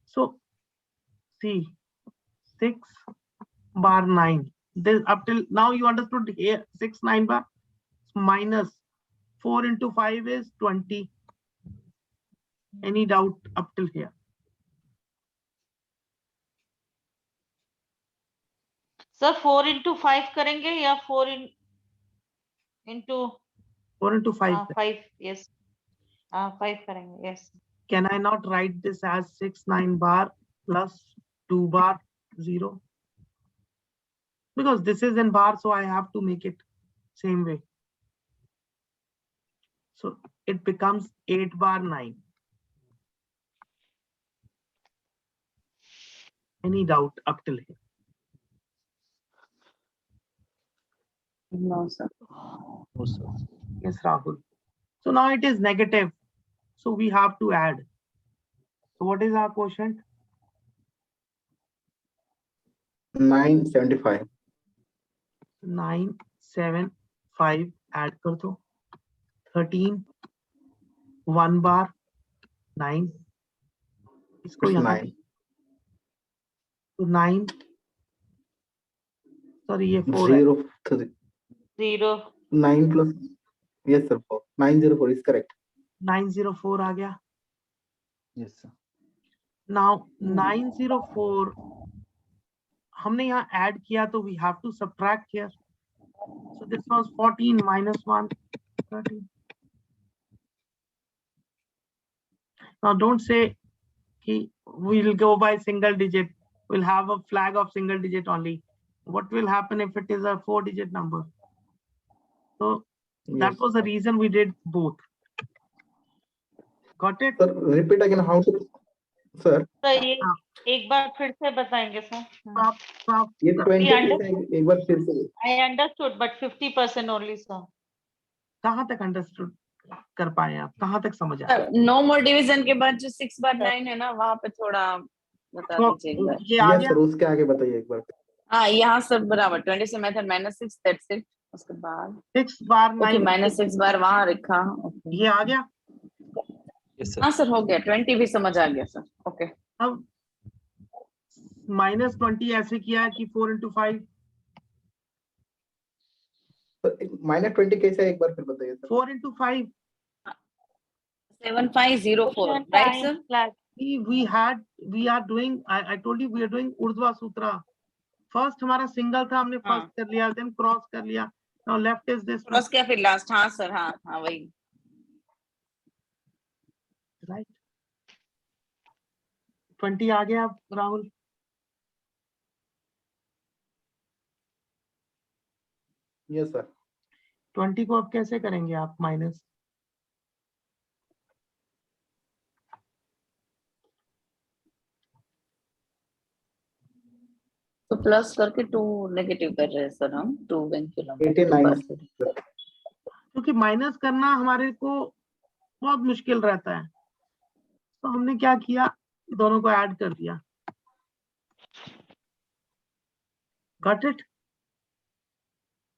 So see, 6 bar 9. This up till now you understood here 6 9 bar minus 4 into 5 is 20. Any doubt up till here? Sir, 4 into 5 करेंगे या 4 into 4 into 5. 5? Yes. 5 करेंगे. Yes. Can I not write this as 6 9 bar plus 2 bar 0? Because this is in bar, so I have to make it same way. So it becomes 8 bar 9. Any doubt up till here? No, sir. No, sir. Yes, Rahul. So now it is negative. So we have to add. So what is our quotient? 975. 975 add कर दो. 13 1 bar 9. इसको यहाँ 9. तो 9. Sorry ये 4 है. 0 3. 0. 9 plus. Yes sir. 4. 904 is correct. 904 आ गया. Yes, sir. Now 904 हमने यहाँ add किया तो we have to subtract here. So this was 14 minus 1 13. Now don't say we'll go by single digit. We'll have a flag of single digit only. What will happen if it is a 4-digit number? So that was the reason we did both. Got it? Sir, repeat again how to. Sir. तो ये एक बार फिर से बताएंगे sir. ये 20 एक बार फिर से. I understood, but 50% only, sir. कहाँ तक understood कर पाए आप? कहाँ तक समझ आया? No more division के बाद जो 6 bar 9 है ना, वहाँ पे थोड़ा बता दीजिए एक बार. ये आ गया. सर उसके आगे बताइए एक बार. हाँ यहाँ सब बराबर. 20 से मेथड -6 that's it. उसके बाद 6 bar 9. ओके -6 बार वहाँ रखा. ये आ गया. Yes, sir. हाँ सर हो गया. 20 भी समझ आ गया सर. ओके. अब -20 ऐसे किया है कि 4 into 5. -20 कैसे है एक बार फिर बताइए sir. 4 into 5. 7504 right sir? We are doing. I told you we are doing ऊर्ध्वा सूत्र. First हमारा सिंगल था, हमने फर्स्ट कर लिया, then क्रॉस कर लिया. Now left is this. Cross किया फिर लास्ट. हाँ सर. हाँ हाँ वही. Right. 20 आ गया राहुल. Yes sir. 20 को अब कैसे करेंगे आप माइनस? तो प्लस करके 2 नेगेटिव कर रहे हैं सर हम. 2 क्योंकि माइनस करना हमारे को बहुत मुश्किल रहता है, तो हमने क्या किया, दोनों को ऐड कर दिया. Got it?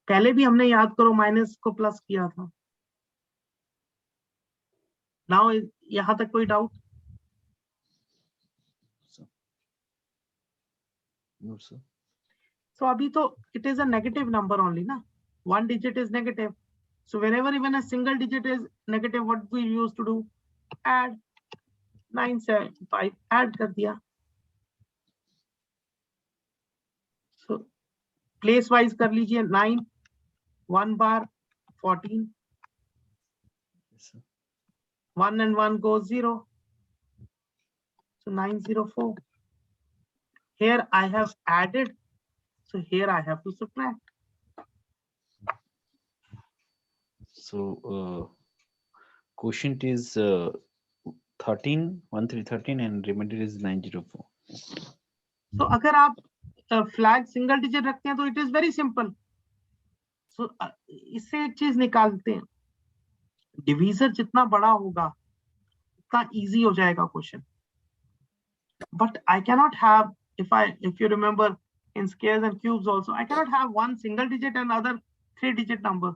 पहले भी हमने याद करो माइनस को प्लस किया था. नाउ यहां तक कोई डाउट? No, sir. So अभी तो it is a negative number only ना. 1 digit is negative. So whenever even a single digit is negative, what we used to do? Add. 975 add कर दिया. So place wise कर लीजिए. 9 1 bar 14. Yes, sir. 1 and 1 goes 0. So 904. Here I have added. So here I have to subtract. So quotient is 13, 1313 and remainder is 904. So अगर आप flag single digit रखते हैं तो it is very simple. सो इससे एक चीज निकालते हैं, डिवीजर जितना बड़ा होगा उतना इजी हो जाएगा question. But I cannot have, if you remember in squares and cubes also, I cannot have one single digit and other 3-digit number,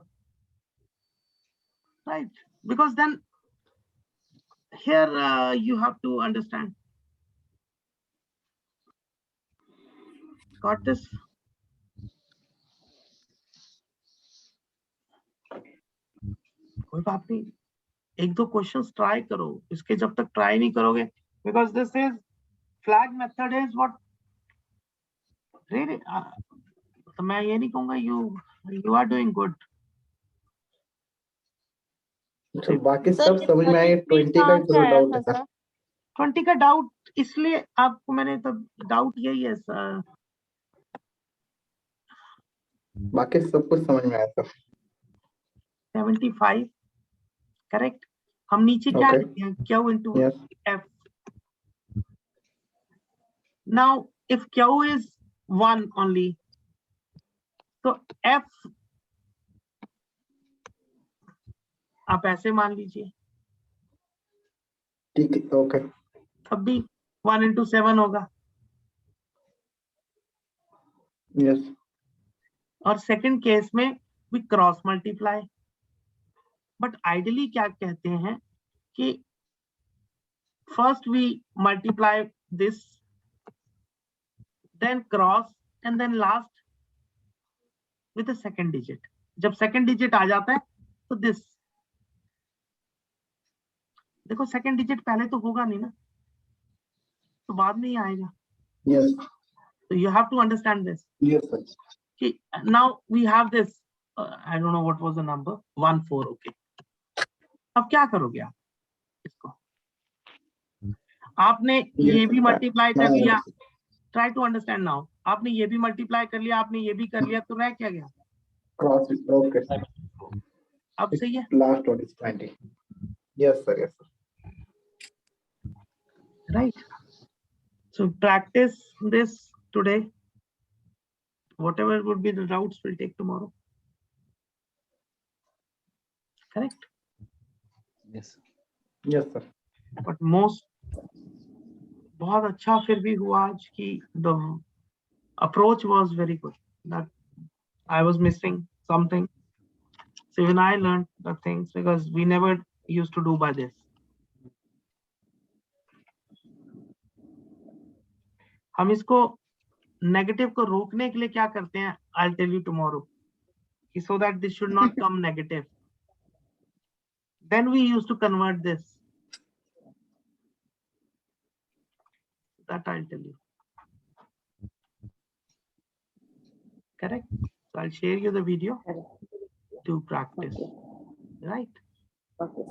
right? Because then here you have to understand. Got this? कोई बात नहीं, एक दो questions try करो. इसके जब तक try नहीं करोगे, because this is flag method is what really. तो मैं ये नहीं कहूंगा यू आर डूइंग गुड. तो बाकी सब समझ में आए. 20 का थोड़ा डाउट है सर. 20 का डाउट इसलिए आपको मैंने तो डाउट यही है सर. बाकी सब कुछ समझ में आया सर. 75 करेक्ट. हम नीचे क्या लिखते हैं? Q into F. Now if Q is 1 only, so F आप ऐसे मान लीजिए, ठीक है, ओके, तब भी 1 into 7 होगा. यस, और सेकंड केस में we cross multiply. But ideally क्या कहते हैं कि first we multiply this, then cross, and then last with the second digit. जब सेकंड डिजिट आ जाता है तो दिस. देखो सेकंड डिजिट पहले तो होगा नहीं ना, तो बाद में ही आएगा. Yes, So you have to understand this. Yes sir, कि now we have this, I don't know what was the number, 1 4. Okay. अब क्या करोगे आप इसको? आपने ये भी मल्टीप्लाई कर लिया. Try to understand now. आपने ये भी मल्टीप्लाई कर लिया, आपने ये भी कर लिया, तो रह क्या गया? क्रॉस, ओके, अब सही है. Last one is 20. Yes sir, yes sir. Right. So practice this today. Whatever would be the doubts, we'll take tomorrow. Correct. Yes. Yes sir. But most बहुत अच्छा फिर भी हुआ आज कि the approach was very good. That I was missing something. So even I learned the things because we never used to do by this. हम इसको negative को रोकने के लिए क्या करते हैं? I'll tell you tomorrow. So that this should not come negative. Then we used to convert this. That I'll tell you. Correct? So I'll share you the video to practice. Right? Okay.